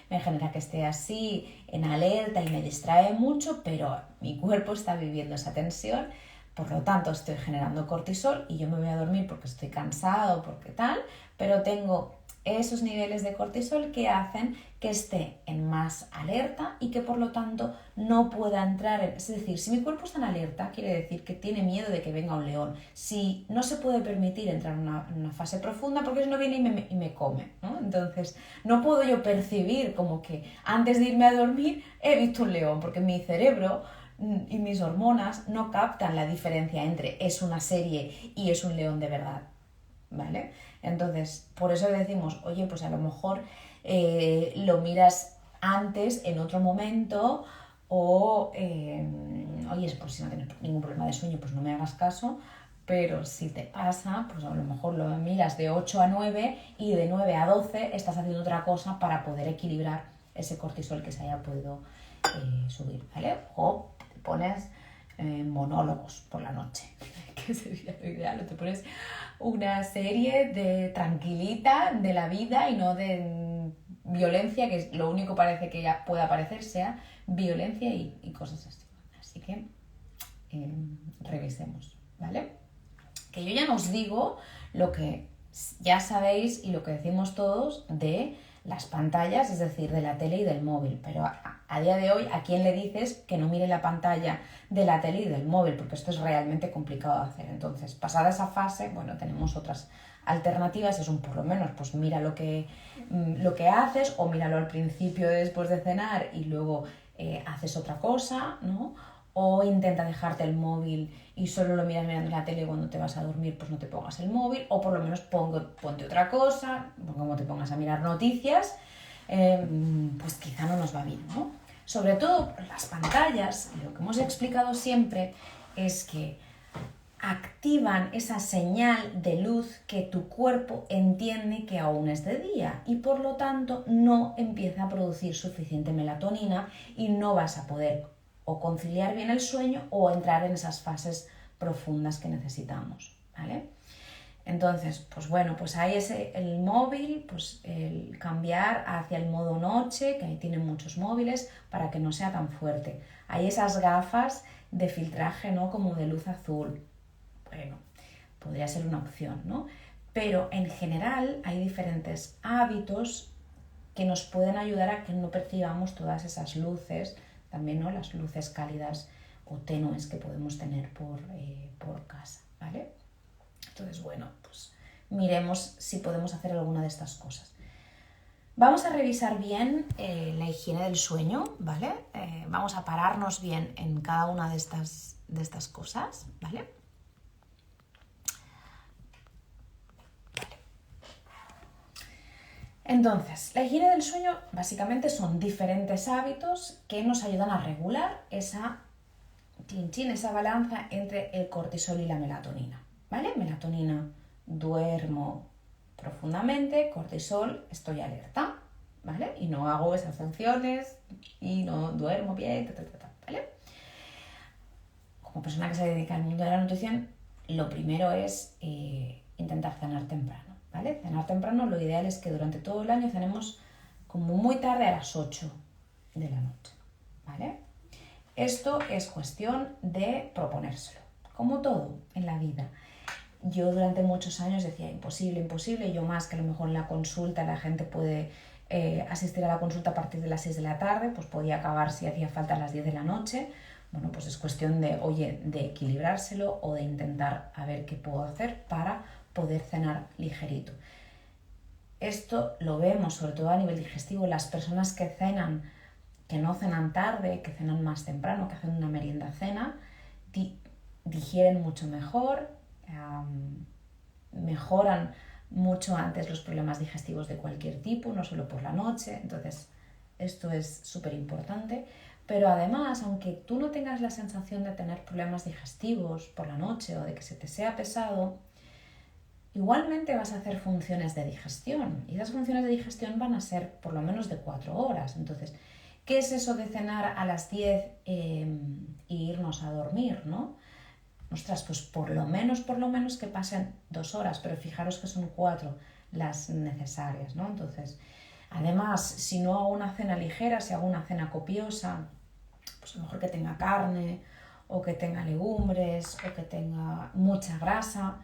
A: me genera que esté así en alerta y me distrae mucho, pero mi cuerpo está viviendo esa tensión, por lo tanto estoy generando cortisol y yo me voy a dormir porque estoy cansado, porque tal, pero tengo esos niveles de cortisol que hacen que esté en más alerta y que por lo tanto no pueda entrar en... Es decir, si mi cuerpo está en alerta, quiere decir que tiene miedo de que venga un león. Si no se puede permitir entrar en una fase profunda, porque si no viene y me come, ¿no? Entonces, no puedo yo percibir como que antes de irme a dormir he visto un león, porque mi cerebro y mis hormonas no captan la diferencia entre es una serie y es un león de verdad, ¿vale? Entonces, por eso le decimos, oye, pues a lo mejor lo miras antes, en otro momento, o, oye, pues si no tienes ningún problema de sueño, pues no me hagas caso, pero si te pasa, pues a lo mejor lo miras de 8 a 9 y de 9 a 12 estás haciendo otra cosa para poder equilibrar ese cortisol que se haya podido subir, ¿vale? O te pones monólogos por la noche, que sería lo ideal, o te pones una serie de tranquilita de la vida y no de violencia, que lo único parece que ya pueda aparecer sea violencia y cosas así. Así que revisemos, ¿vale? Que yo ya no os digo lo que ya sabéis y lo que decimos todos de las pantallas, es decir, de la tele y del móvil, pero a día de hoy, ¿a quién le dices que no mire la pantalla de la tele y del móvil? Porque esto es realmente complicado de hacer. Entonces, pasada esa fase, bueno, tenemos otras alternativas, es un por lo menos, pues mira lo que haces, o míralo al principio después de cenar y luego haces otra cosa, ¿no? O intenta dejarte el móvil y solo lo miras mirando la tele y cuando te vas a dormir pues no te pongas el móvil, o por lo menos ponte otra cosa, como te pongas a mirar noticias, pues quizá no nos va bien, ¿no? Sobre todo las pantallas, lo que hemos explicado siempre es que activan esa señal de luz que tu cuerpo entiende que aún es de día y por lo tanto no empieza a producir suficiente melatonina y no vas a poder o conciliar bien el sueño o entrar en esas fases profundas que necesitamos, ¿vale? Entonces, pues bueno, pues ahí es el móvil, pues el cambiar hacia el modo noche, que ahí tienen muchos móviles, para que no sea tan fuerte. Hay esas gafas de filtraje, ¿no? Como de luz azul. Bueno, podría ser una opción, ¿no? Pero en general hay diferentes hábitos que nos pueden ayudar a que no percibamos todas esas luces, también, ¿no? Las luces cálidas o tenues que podemos tener por casa, ¿vale? Entonces, bueno, pues miremos si podemos hacer alguna de estas cosas. Vamos a revisar bien la higiene del sueño, ¿vale? Vamos a pararnos bien en cada una de estas cosas, ¿vale? Entonces, la higiene del sueño básicamente son diferentes hábitos que nos ayudan a regular esa balanza entre el cortisol y la melatonina, ¿vale? Melatonina, duermo profundamente, cortisol, estoy alerta, ¿vale? Y no hago esas funciones y no duermo bien, ¿vale? Como persona que se dedica al mundo de la nutrición, lo primero es intentar cenar temprano, ¿vale? Cenar temprano, lo ideal es que durante todo el año cenemos como muy tarde a las 8 de la noche, ¿vale? Esto es cuestión de proponérselo, como todo en la vida. Yo durante muchos años decía imposible, imposible, yo más que a lo mejor en la consulta la gente puede asistir a la consulta a partir de las 6 de la tarde, pues podía acabar si hacía falta a las 10 de la noche. Bueno, pues es cuestión de, oye, de equilibrárselo o de intentar a ver qué puedo hacer para poder cenar ligerito. Esto lo vemos sobre todo a nivel digestivo, las personas que no cenan tarde, que cenan más temprano, que hacen una merienda cena, digieren mucho mejor, mejoran mucho antes los problemas digestivos de cualquier tipo, no solo por la noche. Entonces, esto es súper importante. Pero además, aunque tú no tengas la sensación de tener problemas digestivos por la noche o de que se te sea pesado, igualmente vas a hacer funciones de digestión y esas funciones de digestión van a ser por lo menos de 4 horas. Entonces, ¿Qué es eso de cenar a las 10 e irnos a dormir, ¿no? Ostras, pues por lo menos que pasen 2 horas, pero fijaros que son 4 las necesarias, ¿no? Entonces, además, si no hago una cena ligera, si hago una cena copiosa, pues a lo mejor que tenga carne, o que tenga legumbres, o que tenga mucha grasa,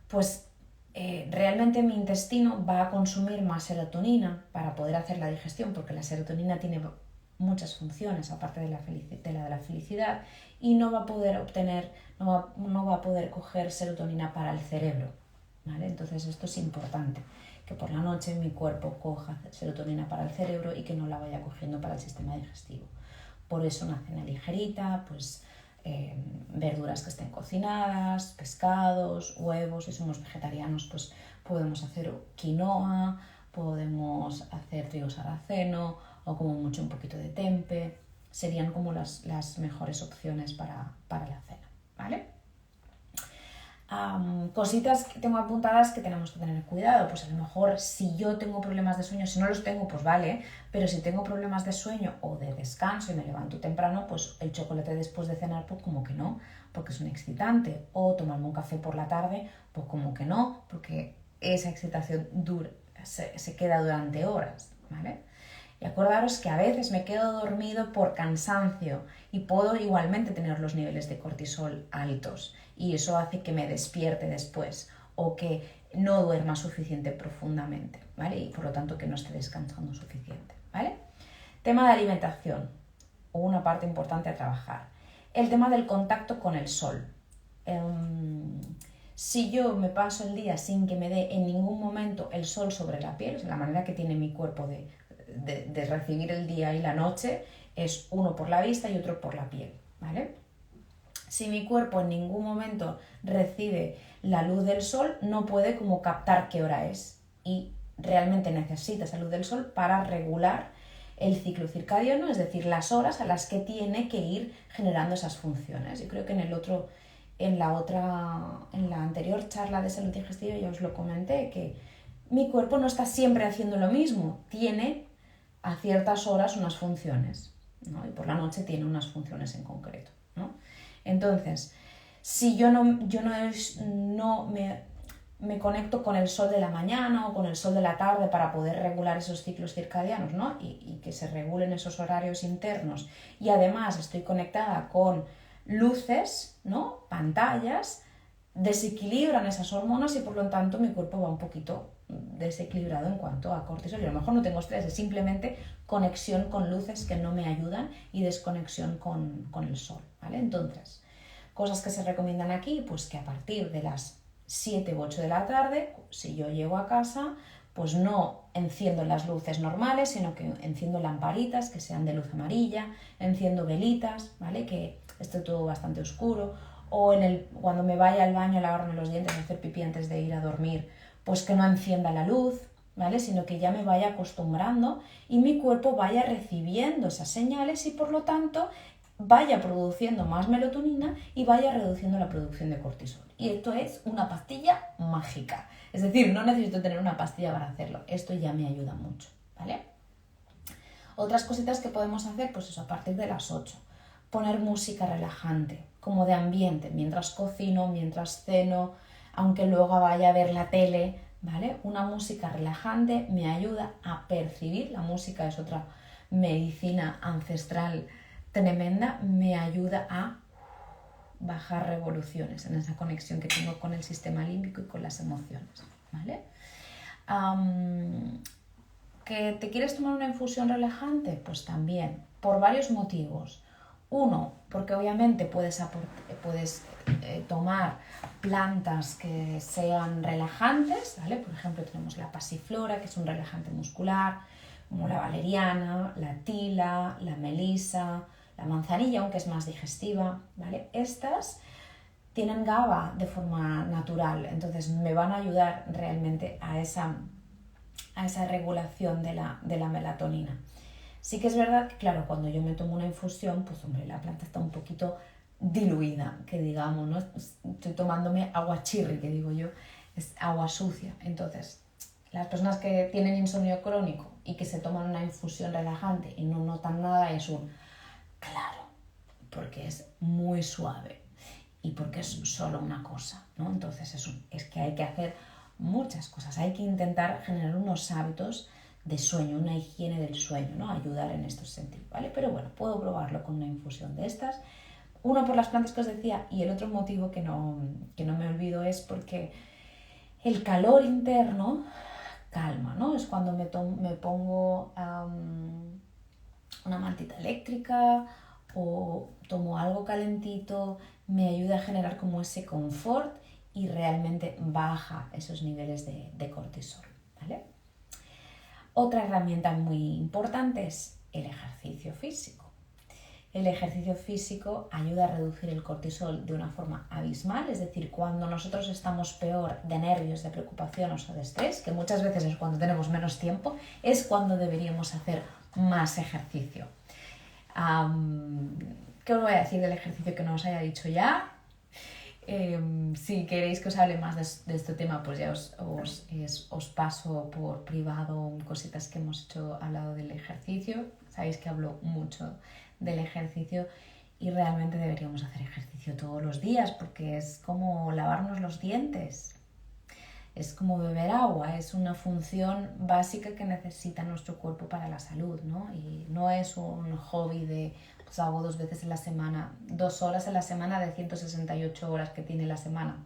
A: pues realmente mi intestino va a consumir más serotonina para poder hacer la digestión, porque la serotonina tiene muchas funciones aparte de la de la felicidad, y no va a poder obtener, no va a poder coger serotonina para el cerebro, ¿vale? Entonces esto es importante, que por la noche mi cuerpo coja serotonina para el cerebro y que no la vaya cogiendo para el sistema digestivo. Por eso una cena ligerita, pues verduras que estén cocinadas, pescados, huevos. Si somos vegetarianos, pues podemos hacer quinoa, podemos hacer trigo sarraceno o como mucho un poquito de tempe. Serían como las mejores opciones para la cena, ¿vale? Cositas que tengo apuntadas que tenemos que tener cuidado. Pues a lo mejor si yo tengo problemas de sueño, si no los tengo, pues vale, pero si tengo problemas de sueño o de descanso y me levanto temprano, pues el chocolate después de cenar, pues como que no, porque es un excitante. O tomarme un café por la tarde, pues como que no, porque esa excitación se queda durante horas, ¿vale? Y acordaros que a veces me quedo dormido por cansancio y puedo igualmente tener los niveles de cortisol altos, y eso hace que me despierte después o que no duerma suficiente profundamente, ¿vale? Y por lo tanto que no esté descansando suficiente, ¿vale? Tema de alimentación, una parte importante a trabajar. El tema del contacto con el sol. Si yo me paso el día sin que me dé en ningún momento el sol sobre la piel, o sea, la manera que tiene mi cuerpo de recibir el día y la noche es uno por la vista y otro por la piel, ¿vale? Si mi cuerpo en ningún momento recibe la luz del sol, no puede como captar qué hora es, y realmente necesita esa luz del sol para regular el ciclo circadiano, es decir, las horas a las que tiene que ir generando esas funciones. Yo creo que en la anterior charla de salud digestiva ya os lo comenté, que mi cuerpo no está siempre haciendo lo mismo, tiene a ciertas horas unas funciones, ¿no? Y por la noche tiene unas funciones en concreto, ¿no? Entonces, si yo no me conecto con el sol de la mañana o con el sol de la tarde para poder regular esos ciclos circadianos, ¿no? y que se regulen esos horarios internos, y además estoy conectada con luces, ¿no? Pantallas, desequilibran esas hormonas y por lo tanto mi cuerpo va un poquito desequilibrado en cuanto a cortisol, y a lo mejor no tengo estrés, es simplemente conexión con luces que no me ayudan y desconexión con el sol, ¿vale? Entonces, cosas que se recomiendan aquí, pues que a partir de las 7 u 8 de la tarde, si yo llego a casa, pues no enciendo las luces normales, sino que enciendo lamparitas que sean de luz amarilla, enciendo velitas, ¿vale? Que esté todo bastante oscuro, o cuando me vaya al baño a lavarme los dientes, a hacer pipí antes de ir a dormir, pues que no encienda la luz, ¿vale? Sino que ya me vaya acostumbrando y mi cuerpo vaya recibiendo esas señales y por lo tanto vaya produciendo más melatonina y vaya reduciendo la producción de cortisol. Y esto es una pastilla mágica. Es decir, no necesito tener una pastilla para hacerlo. Esto ya me ayuda mucho, ¿vale? Otras cositas que podemos hacer, pues eso, a partir de las 8. Poner música relajante, como de ambiente, mientras cocino, mientras ceno, aunque luego vaya a ver la tele, ¿vale? Una música relajante me ayuda a percibir, la música es otra medicina ancestral tremenda, me ayuda a bajar revoluciones en esa conexión que tengo con el sistema límbico y con las emociones, ¿vale? ¿Que te quieres tomar una infusión relajante? Pues también, por varios motivos. Uno, porque obviamente puedes tomar plantas que sean relajantes, ¿vale? Por ejemplo, tenemos la pasiflora, que es un relajante muscular, como la valeriana, la tila, la melisa, la manzanilla, aunque es más digestiva, ¿vale? Estas tienen GABA de forma natural, entonces me van a ayudar realmente a esa regulación de la melatonina. Sí que es verdad que, claro, cuando yo me tomo una infusión, pues hombre, la planta está un poquito diluida, que digamos, ¿no? Estoy tomándome agua chirri, que digo yo, es agua sucia. Entonces, las personas que tienen insomnio crónico, y que se toman una infusión relajante y no notan nada, es un claro, porque es muy suave y porque es solo una cosa, ¿no? Entonces es que hay que hacer muchas cosas, hay que intentar generar unos hábitos de sueño, una higiene del sueño, ¿no? Ayudar en estos sentidos, ¿vale? Pero bueno, puedo probarlo con una infusión de estas. Uno por las plantas que os decía, y el otro motivo que no me olvido es porque el calor interno calma, ¿no? Es cuando me pongo una mantita eléctrica o tomo algo calentito, me ayuda a generar como ese confort y realmente baja esos niveles de cortisol, ¿vale? Otra herramienta muy importante es el ejercicio físico. El ejercicio físico ayuda a reducir el cortisol de una forma abismal, es decir, cuando nosotros estamos peor de nervios, de preocupaciones o de estrés, que muchas veces es cuando tenemos menos tiempo, es cuando deberíamos hacer más ejercicio. ¿Qué os voy a decir del ejercicio que no os haya dicho ya? Si queréis que os hable más de este tema, pues ya os paso por privado cositas que hemos hablado del ejercicio. Sabéis que hablo mucho del ejercicio y realmente deberíamos hacer ejercicio todos los días porque es como lavarnos los dientes, es como beber agua, es una función básica que necesita nuestro cuerpo para la salud, ¿no? Y no es un hobby de pues hago 2 veces en la semana, 2 horas en la semana de 168 horas que tiene la semana.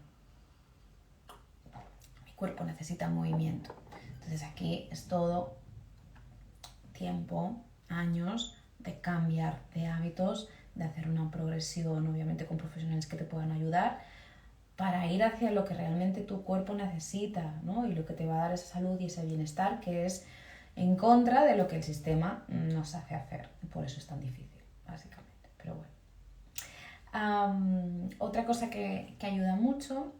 A: Mi cuerpo necesita movimiento. Entonces aquí es todo tiempo, años de cambiar de hábitos, de hacer una progresión, obviamente con profesionales que te puedan ayudar, para ir hacia lo que realmente tu cuerpo necesita, ¿no? Y lo que te va a dar esa salud y ese bienestar, que es en contra de lo que el sistema nos hace hacer. Por eso es tan difícil, básicamente. Pero bueno. Otra cosa que ayuda mucho,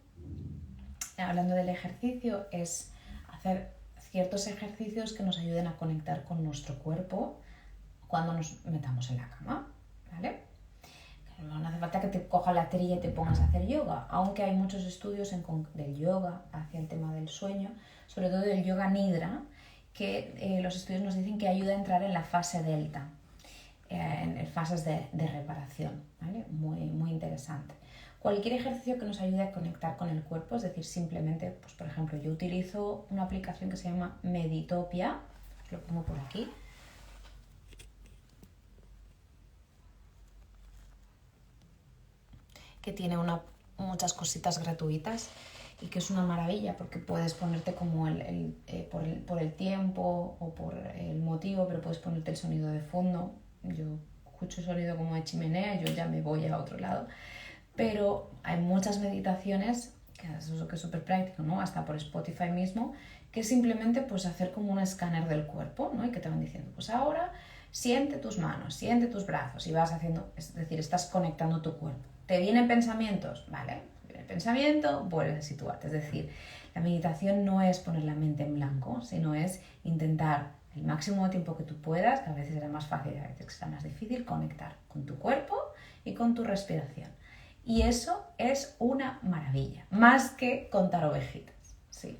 A: hablando del ejercicio, es hacer ciertos ejercicios que nos ayuden a conectar con nuestro cuerpo cuando nos metamos en la cama, ¿vale? No hace falta que te cojas la trilla y te pongas a hacer yoga, aunque hay muchos estudios del yoga hacia el tema del sueño, sobre todo del yoga nidra, que los estudios nos dicen que ayuda a entrar en la fase delta, en fases de reparación, ¿vale? Muy, muy interesante. Cualquier ejercicio que nos ayude a conectar con el cuerpo, es decir, simplemente, pues por ejemplo, yo utilizo una aplicación que se llama Meditopia, os lo pongo por aquí, que tiene muchas cositas gratuitas y que es una maravilla porque puedes ponerte como por el tiempo o por el motivo, pero puedes ponerte el sonido de fondo. Yo escucho sonido como de chimenea, yo ya me voy a otro lado, pero hay muchas meditaciones, que eso es lo que es súper práctico, ¿no? Hasta por Spotify mismo, que simplemente pues hacer como un escáner del cuerpo, ¿no? Y que te van diciendo, pues ahora siente tus manos, siente tus brazos y vas haciendo, es decir, estás conectando tu cuerpo. ¿Te vienen pensamientos? Vale, viene el pensamiento, vuelves a situarte. Es decir, la meditación no es poner la mente en blanco, sino es intentar el máximo de tiempo que tú puedas, que a veces será más fácil y a veces será más difícil, conectar con tu cuerpo y con tu respiración. Y eso es una maravilla, más que contar ovejitas, sí.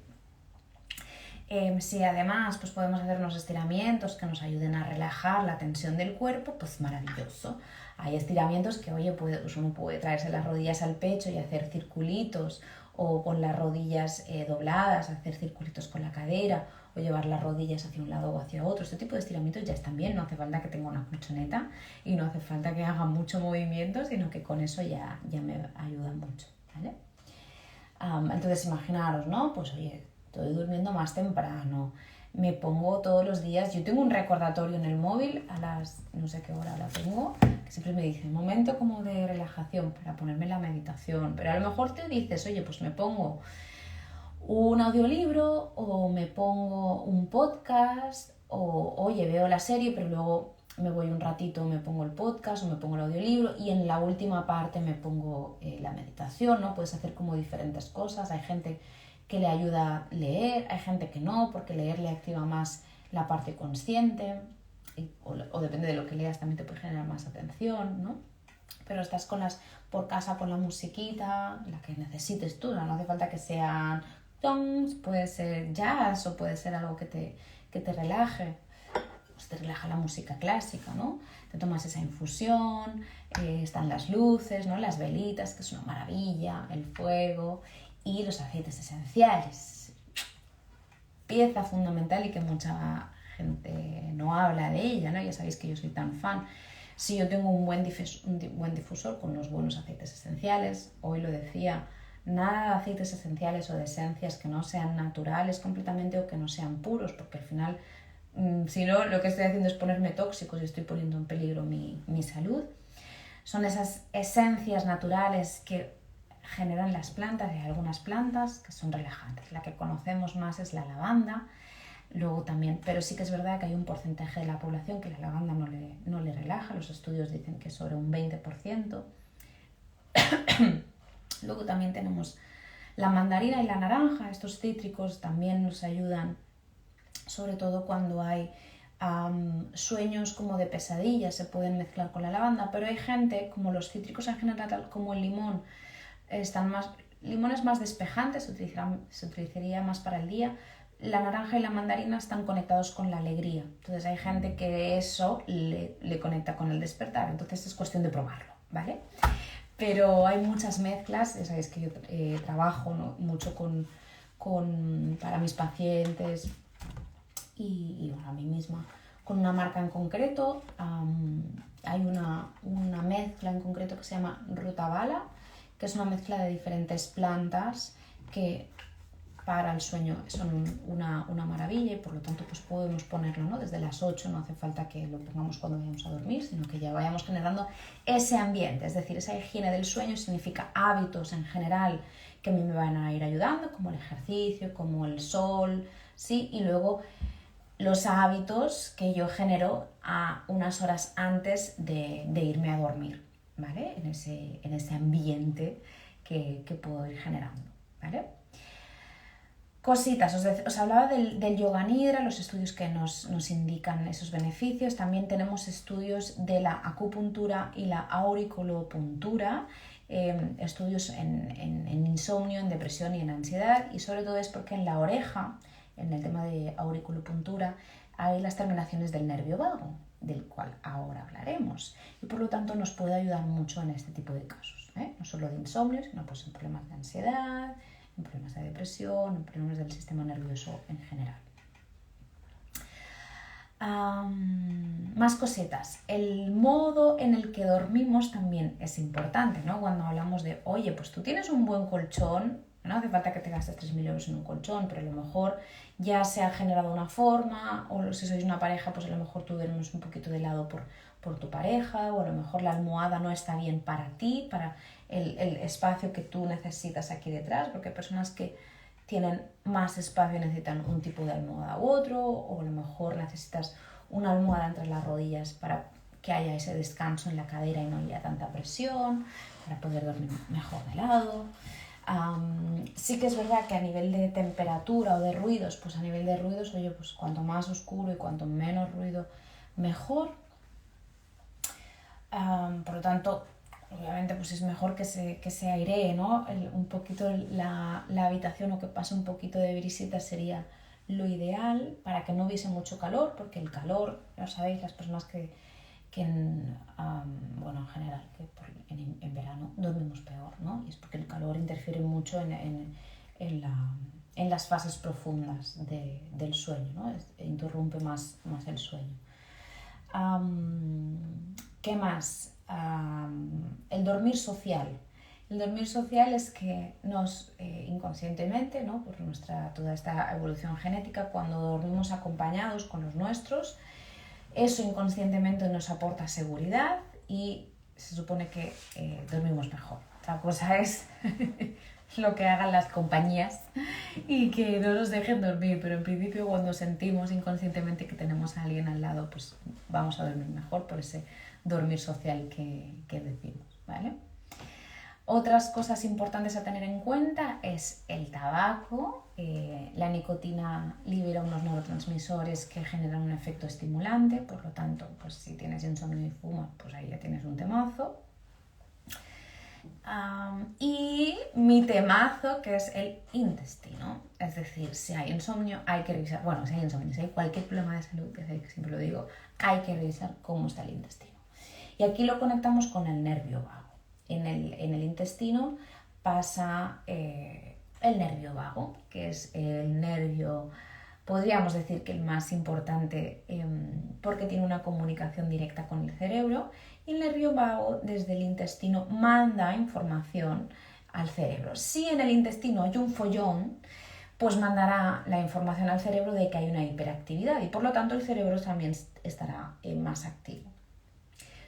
A: Si además pues podemos hacer unos estiramientos que nos ayuden a relajar la tensión del cuerpo, pues maravilloso. Hay estiramientos que, oye, pues uno puede traerse las rodillas al pecho y hacer circulitos, o con las rodillas dobladas, hacer circulitos con la cadera, o llevar las rodillas hacia un lado o hacia otro. Este tipo de estiramientos ya están bien, no hace falta que tenga una colchoneta y no hace falta que haga mucho movimiento, sino que con eso ya me ayuda mucho, ¿vale? Entonces imaginaros, ¿no? Pues oye, estoy durmiendo más temprano, me pongo todos los días, yo tengo un recordatorio en el móvil a las, no sé qué hora la tengo, que siempre me dice, momento como de relajación para ponerme la meditación, pero a lo mejor te dices, oye, pues me pongo un audiolibro o me pongo un podcast o, oye, veo la serie, pero luego me voy un ratito, me pongo el podcast o me pongo el audiolibro y en la última parte me pongo la meditación, ¿no? Puedes hacer como diferentes cosas, hay gente que le ayuda a leer, hay gente que no, porque leer le activa más la parte consciente, o depende de lo que leas también te puede generar más atención, ¿no? Pero estás por casa con la musiquita, la que necesites tú, no hace falta que sean tongs, puede ser jazz o puede ser algo que te relaje. pues te relaja la música clásica, ¿no? Te tomas esa infusión, están las luces, ¿no? Las velitas, que es una maravilla, el fuego y los aceites esenciales. Pieza fundamental y que mucha gente no habla de ella, ¿no? Ya sabéis que yo soy tan fan. Si yo tengo un buen difusor con unos buenos aceites esenciales, hoy lo decía, nada de aceites esenciales o de esencias que no sean naturales completamente o que no sean puros, porque al final, si no, lo que estoy haciendo es ponerme tóxicos y estoy poniendo en peligro mi salud. Son esas esencias naturales que generan las plantas, y hay algunas plantas que son relajantes. La que conocemos más es la lavanda, luego también, pero sí que es verdad que hay un porcentaje de la población que la lavanda no le relaja, los estudios dicen que sobre un 20%. Luego también tenemos la mandarina y la naranja, estos cítricos también nos ayudan, sobre todo cuando hay sueños como de pesadillas, se pueden mezclar con la lavanda, pero hay gente, como los cítricos en general, como el limón, limón es más despejante, se utilizaría más para el día. La naranja y la mandarina están conectados con la alegría, entonces hay gente que eso le conecta con el despertar, entonces es cuestión de probarlo, ¿vale? Pero hay muchas mezclas, ya sabéis que yo trabajo, ¿no?, mucho para mis pacientes y bueno, a mí misma, con una marca en concreto. Hay una mezcla en concreto que se llama Rutabaga, que es una mezcla de diferentes plantas que para el sueño son una maravilla, y por lo tanto pues podemos ponerlo, ¿no?, desde las 8, no hace falta que lo pongamos cuando vayamos a dormir, sino que ya vayamos generando ese ambiente, es decir, esa higiene del sueño significa hábitos en general que a mí me van a ir ayudando, como el ejercicio, como el sol, ¿sí? Y luego los hábitos que yo genero a unas horas antes de irme a dormir, ¿vale? En ese ambiente que puedo ir generando, ¿vale? Cositas, os hablaba del yoga nidra, los estudios que nos indican esos beneficios. También tenemos estudios de la acupuntura y la auriculopuntura, estudios en insomnio, en depresión y en ansiedad, y sobre todo es porque en la oreja, en el tema de auriculopuntura, hay las terminaciones del nervio vago, del cual ahora hablaremos, y por lo tanto nos puede ayudar mucho en este tipo de casos, no solo de insomnio, sino pues en problemas de ansiedad, en problemas de depresión, en problemas del sistema nervioso en general. Más cositas. El modo en el que dormimos también es importante, ¿no? Cuando hablamos de, oye, pues tú tienes un buen colchón, no hace falta que te gastes 3.000 euros en un colchón, pero a lo mejor ya se ha generado una forma, o si sois una pareja, pues a lo mejor tú duermes un poquito de lado por tu pareja, o a lo mejor la almohada no está bien para ti, para el espacio que tú necesitas aquí detrás, porque hay personas que tienen más espacio y necesitan un tipo de almohada u otro, o a lo mejor necesitas una almohada entre las rodillas para que haya ese descanso en la cadera y no haya tanta presión, para poder dormir mejor de lado. Sí que es verdad que a nivel de temperatura o de ruidos, pues a nivel de ruidos, oye, pues cuanto más oscuro y cuanto menos ruido, mejor. Por lo tanto, obviamente pues es mejor que se airee, ¿no? Un poquito la habitación, o que pase un poquito de brisita sería lo ideal, para que no hubiese mucho calor, porque el calor, ya sabéis, las personas que bueno, en general, que en verano dormimos peor, ¿no? Y es porque el calor interfiere mucho en las fases profundas del sueño, ¿no? Interrumpe más el sueño. ¿Qué más? El dormir social. El dormir social es que nos inconscientemente, ¿no?, por toda esta evolución genética, cuando dormimos acompañados con los nuestros, eso inconscientemente nos aporta seguridad y se supone que dormimos mejor. Otra cosa es lo que hagan las compañías y que no nos dejen dormir, pero en principio cuando sentimos inconscientemente que tenemos a alguien al lado, pues vamos a dormir mejor por ese dormir social que decimos, ¿vale? Otras cosas importantes a tener en cuenta es el tabaco. La nicotina libera unos neurotransmisores que generan un efecto estimulante, por lo tanto, pues si tienes insomnio y fumas, pues ahí ya tienes un temazo. Y mi temazo, que es el intestino. Es decir, si hay insomnio, hay que revisar. Bueno, si hay insomnio, si hay cualquier problema de salud, que siempre lo digo, hay que revisar cómo está el intestino. Y aquí lo conectamos con el nervio vago. En el intestino pasa el nervio vago, que es el nervio, podríamos decir que el más importante porque tiene una comunicación directa con el cerebro. Y el nervio vago desde el intestino manda información al cerebro. Si en el intestino hay un follón, pues mandará la información al cerebro de que hay una hiperactividad y por lo tanto el cerebro también estará más activo.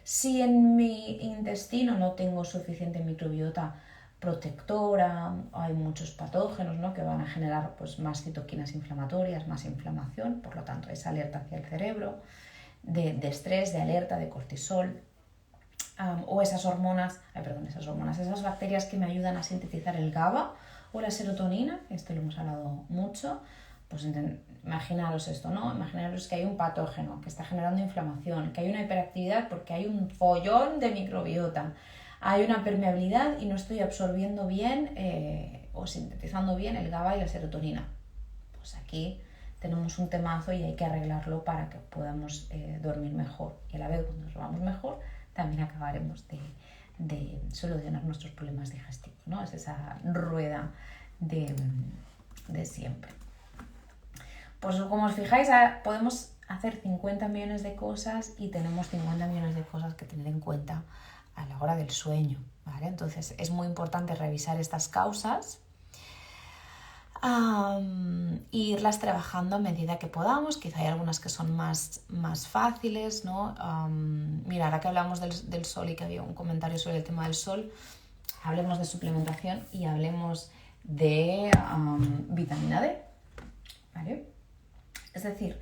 A: Si en mi intestino no tengo suficiente microbiota protectora, hay muchos patógenos, ¿no?, que van a generar pues, más citoquinas inflamatorias, más inflamación, por lo tanto esa alerta hacia el cerebro de estrés, de alerta, de cortisol. O esas bacterias que me ayudan a sintetizar el GABA o la serotonina, esto lo hemos hablado mucho, pues imaginaros esto, ¿no? Imaginaros que hay un patógeno que está generando inflamación, que hay una hiperactividad porque hay un follón de microbiota, hay una permeabilidad y no estoy absorbiendo bien o sintetizando bien el GABA y la serotonina. Pues aquí tenemos un temazo y hay que arreglarlo para que podamos dormir mejor. Y a la vez, cuando nos dormamos mejor, también acabaremos de solucionar nuestros problemas digestivos, ¿no? Es esa rueda de siempre. Pues como os fijáis, podemos hacer 50 millones de cosas y tenemos 50 millones de cosas que tener en cuenta a la hora del sueño, ¿vale? Entonces es muy importante revisar estas causas e irlas trabajando a medida que podamos. Quizá hay algunas que son más fáciles, ¿no? Mira, ahora que hablamos del sol y que había un comentario sobre el tema del sol, hablemos de suplementación y hablemos de vitamina D, ¿vale? Es decir,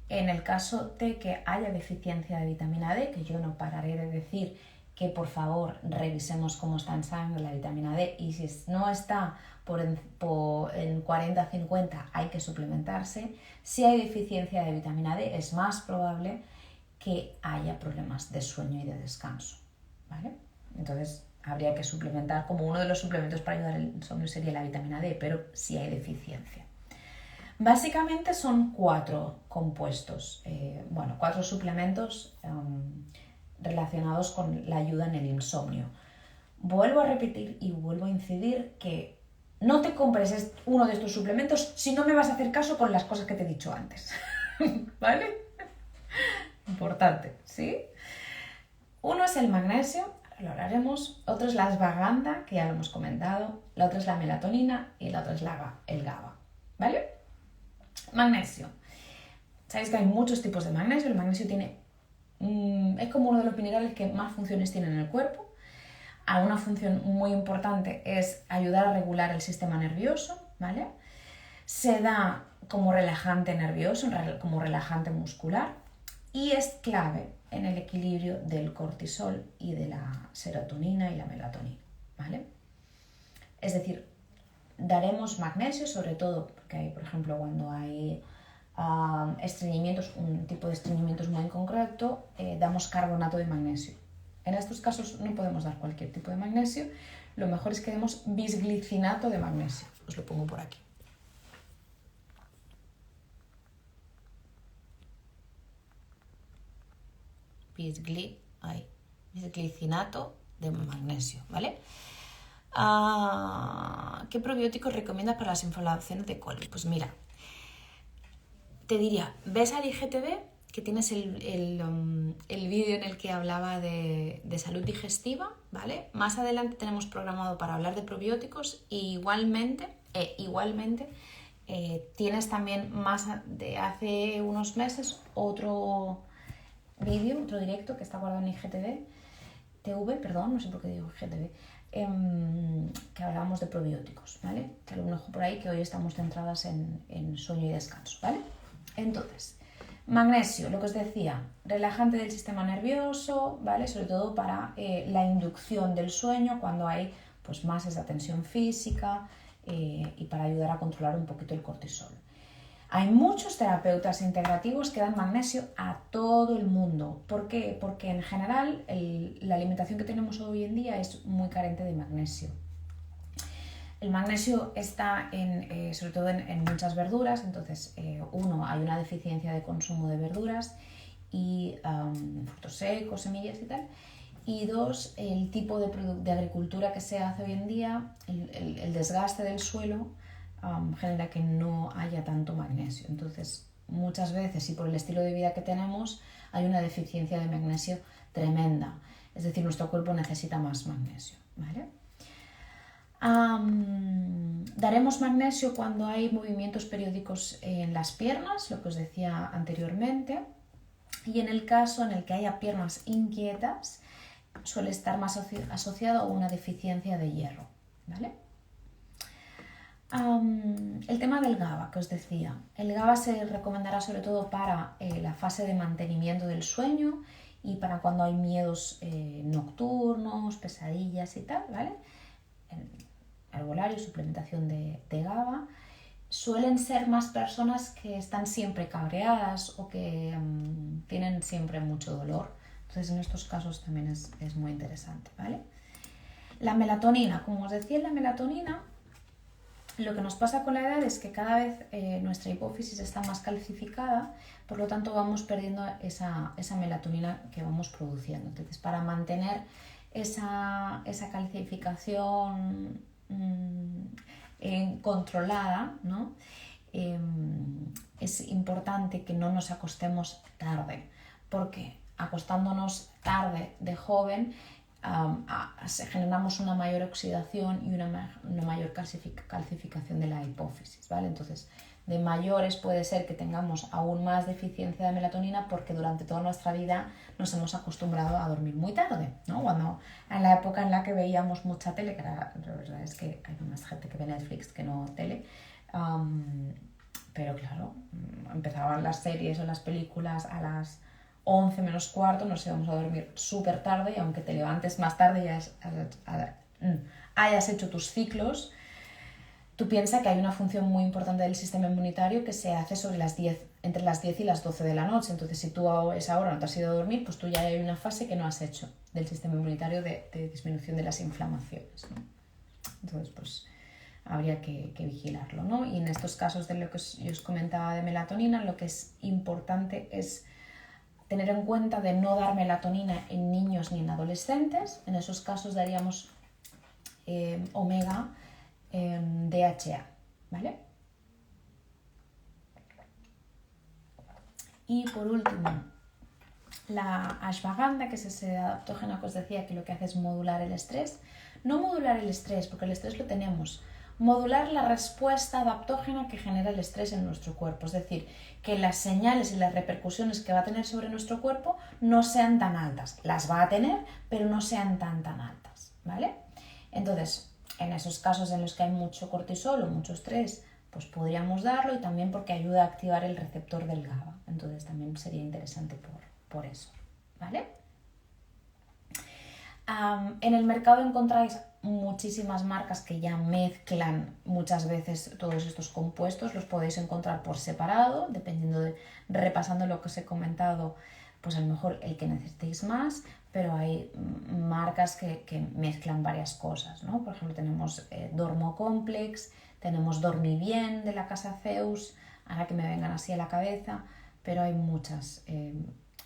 A: en el caso de que haya deficiencia de vitamina D, que yo no pararé de decir que por favor revisemos cómo está en sangre la vitamina D y si no está en 40-50 hay que suplementarse. Si hay deficiencia de vitamina D es más probable que haya problemas de sueño y de descanso, ¿vale? Entonces habría que suplementar, como uno de los suplementos para ayudar al insomnio sería la vitamina D, pero si hay deficiencia. Básicamente son 4 compuestos, 4 suplementos relacionados con la ayuda en el insomnio. Vuelvo a repetir y vuelvo a incidir que no te compres uno de estos suplementos si no me vas a hacer caso con las cosas que te he dicho antes, ¿vale? Importante, ¿sí? Uno es el magnesio, lo hablaremos, otro es la ashwagandha, que ya lo hemos comentado, la otra es la melatonina y la otra es el GABA, ¿vale? Magnesio. Sabéis que hay muchos tipos de magnesio. El magnesio es como uno de los minerales que más funciones tiene en el cuerpo. Una función muy importante es ayudar a regular el sistema nervioso, ¿vale? Se da como relajante nervioso, como relajante muscular y es clave en el equilibrio del cortisol y de la serotonina y la melatonina, ¿vale? Es decir, daremos magnesio, sobre todo porque hay, por ejemplo, cuando hay estreñimientos, un tipo de estreñimientos muy en concreto, damos carbonato de magnesio. En estos casos no podemos dar cualquier tipo de magnesio, lo mejor es que demos bisglicinato de magnesio. Os lo pongo por aquí. Bisglicinato de magnesio, ¿vale? ¿Qué probióticos recomiendas para las inflamaciones de colon? Pues mira, te diría, ves al IGTV, que tienes el vídeo en el que hablaba de salud digestiva, ¿vale? Más adelante tenemos programado para hablar de probióticos y igualmente tienes también más de hace unos meses otro vídeo, otro directo que está guardado en IGTV, no sé por qué digo IGTV, que hablábamos de probióticos, ¿vale? Echale un ojo por ahí, que hoy estamos centradas en sueño y descanso, ¿vale? Entonces, magnesio, lo que os decía, relajante del sistema nervioso, ¿vale? Sobre todo para la inducción del sueño cuando hay pues, más esa tensión física y para ayudar a controlar un poquito el cortisol. Hay muchos terapeutas integrativos que dan magnesio a todo el mundo. ¿Por qué? Porque en general la alimentación que tenemos hoy en día es muy carente de magnesio. El magnesio está sobre todo en muchas verduras, entonces hay una deficiencia de consumo de verduras y frutos secos, semillas y tal. Y dos, el tipo de agricultura que se hace hoy en día, el desgaste del suelo genera que no haya tanto magnesio. Entonces, muchas veces y por el estilo de vida que tenemos, hay una deficiencia de magnesio tremenda. Es decir, nuestro cuerpo necesita más magnesio, ¿vale? Daremos magnesio cuando hay movimientos periódicos en las piernas, lo que os decía anteriormente, y en el caso en el que haya piernas inquietas, suele estar más asociado a una deficiencia de hierro, ¿vale? El tema del GABA, que os decía. El GABA se recomendará sobre todo para la fase de mantenimiento del sueño y para cuando hay miedos nocturnos, pesadillas y tal, ¿vale? Herbolario, suplementación de GABA. Suelen ser más personas que están siempre cabreadas o que tienen siempre mucho dolor. Entonces en estos casos también es muy interesante, ¿vale? La melatonina, como os decía, la melatonina, lo que nos pasa con la edad es que cada vez nuestra hipófisis está más calcificada, por lo tanto vamos perdiendo esa melatonina que vamos produciendo. Entonces, para mantener esa calcificación controlada, ¿no? Es importante que no nos acostemos tarde, porque acostándonos tarde de joven generamos una mayor oxidación y una mayor calcificación de la hipófisis, ¿vale? Entonces, de mayores puede ser que tengamos aún más deficiencia de melatonina porque durante toda nuestra vida nos hemos acostumbrado a dormir muy tarde, ¿no? Cuando en la época en la que veíamos mucha tele, que la verdad es que hay más gente que ve Netflix que no tele, pero claro, empezaban las series o las películas a las 11 menos cuarto, nos íbamos a dormir súper tarde y aunque te levantes más tarde y hayas hecho tus ciclos, tú piensas que hay una función muy importante del sistema inmunitario que se hace entre las 10 y las 12 de la noche. Entonces, si tú a esa hora no te has ido a dormir, pues tú ya hay una fase que no has hecho del sistema inmunitario de disminución de las inflamaciones, ¿no? Entonces, pues habría que vigilarlo, ¿no? Y en estos casos de lo que yo os comentaba de melatonina, lo que es importante es tener en cuenta de no dar melatonina en niños ni en adolescentes. En esos casos daríamos omega DHA, ¿vale? Y por último, la ashwagandha, que es ese adaptógeno que os decía que lo que hace es modular el estrés. No modular el estrés, porque el estrés lo tenemos. Modular la respuesta adaptógena que genera el estrés en nuestro cuerpo. Es decir, que las señales y las repercusiones que va a tener sobre nuestro cuerpo no sean tan altas. Las va a tener, pero no sean tan altas, ¿vale? Entonces, en esos casos en los que hay mucho cortisol o mucho estrés, pues podríamos darlo, y también porque ayuda a activar el receptor del GABA. Entonces también sería interesante por eso, ¿vale? En el mercado encontráis muchísimas marcas que ya mezclan muchas veces todos estos compuestos. Los podéis encontrar por separado, repasando lo que os he comentado, pues a lo mejor el que necesitéis más, pero hay marcas que mezclan varias cosas, ¿no? Por ejemplo, tenemos Dormocomplex, tenemos Dormibien de la casa Zeus, ahora que me vengan así a la cabeza, pero hay muchas.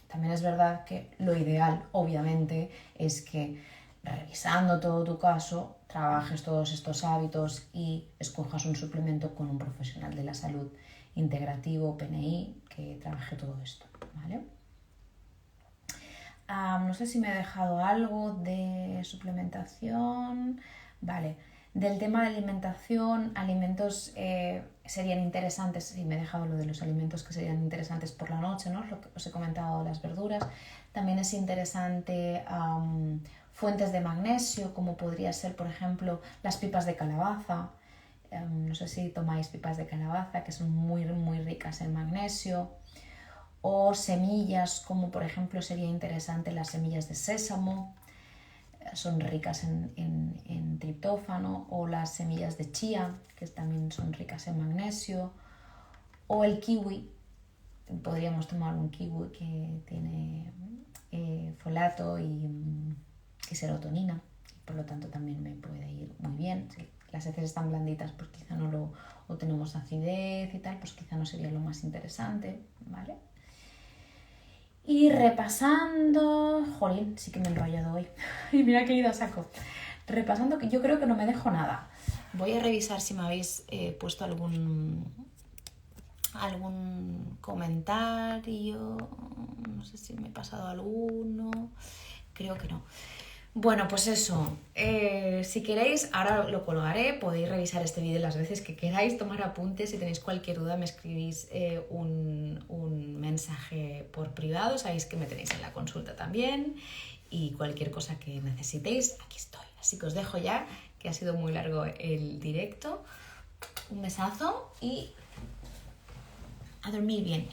A: También es verdad que lo ideal, obviamente, es que revisando todo tu caso, trabajes todos estos hábitos y escojas un suplemento con un profesional de la salud integrativo, PNI, que trabaje todo esto, ¿vale? No sé si me he dejado algo de suplementación. Vale, del tema de alimentación, alimentos serían interesantes, sí, me he dejado lo de los alimentos que serían interesantes por la noche, ¿no? Lo que os he comentado, las verduras. También es interesante fuentes de magnesio, como podría ser, por ejemplo, las pipas de calabaza. No sé si tomáis pipas de calabaza, que son muy, muy ricas en magnesio. O semillas, como por ejemplo sería interesante las semillas de sésamo, son ricas en triptófano, o las semillas de chía, que también son ricas en magnesio, O el kiwi, podríamos tomar un kiwi que tiene folato y serotonina, por lo tanto también me puede ir muy bien. Si las heces están blanditas, pues quizá no lo, o tenemos acidez y tal, pues quizá no sería lo más interesante, ¿vale? Y repasando, jolín, sí que me he enrollado hoy. Y mira que he ido a saco. Repasando, que yo creo que no me dejo nada. Voy a revisar si me habéis puesto algún comentario. No sé si me he pasado alguno. Creo que no. Bueno, pues eso, si queréis, ahora lo colgaré, podéis revisar este vídeo las veces que queráis, tomar apuntes, si tenéis cualquier duda me escribís un mensaje por privado, sabéis que me tenéis en la consulta también, y cualquier cosa que necesitéis, aquí estoy. Así que os dejo ya, que ha sido muy largo el directo, un besazo y a dormir bien.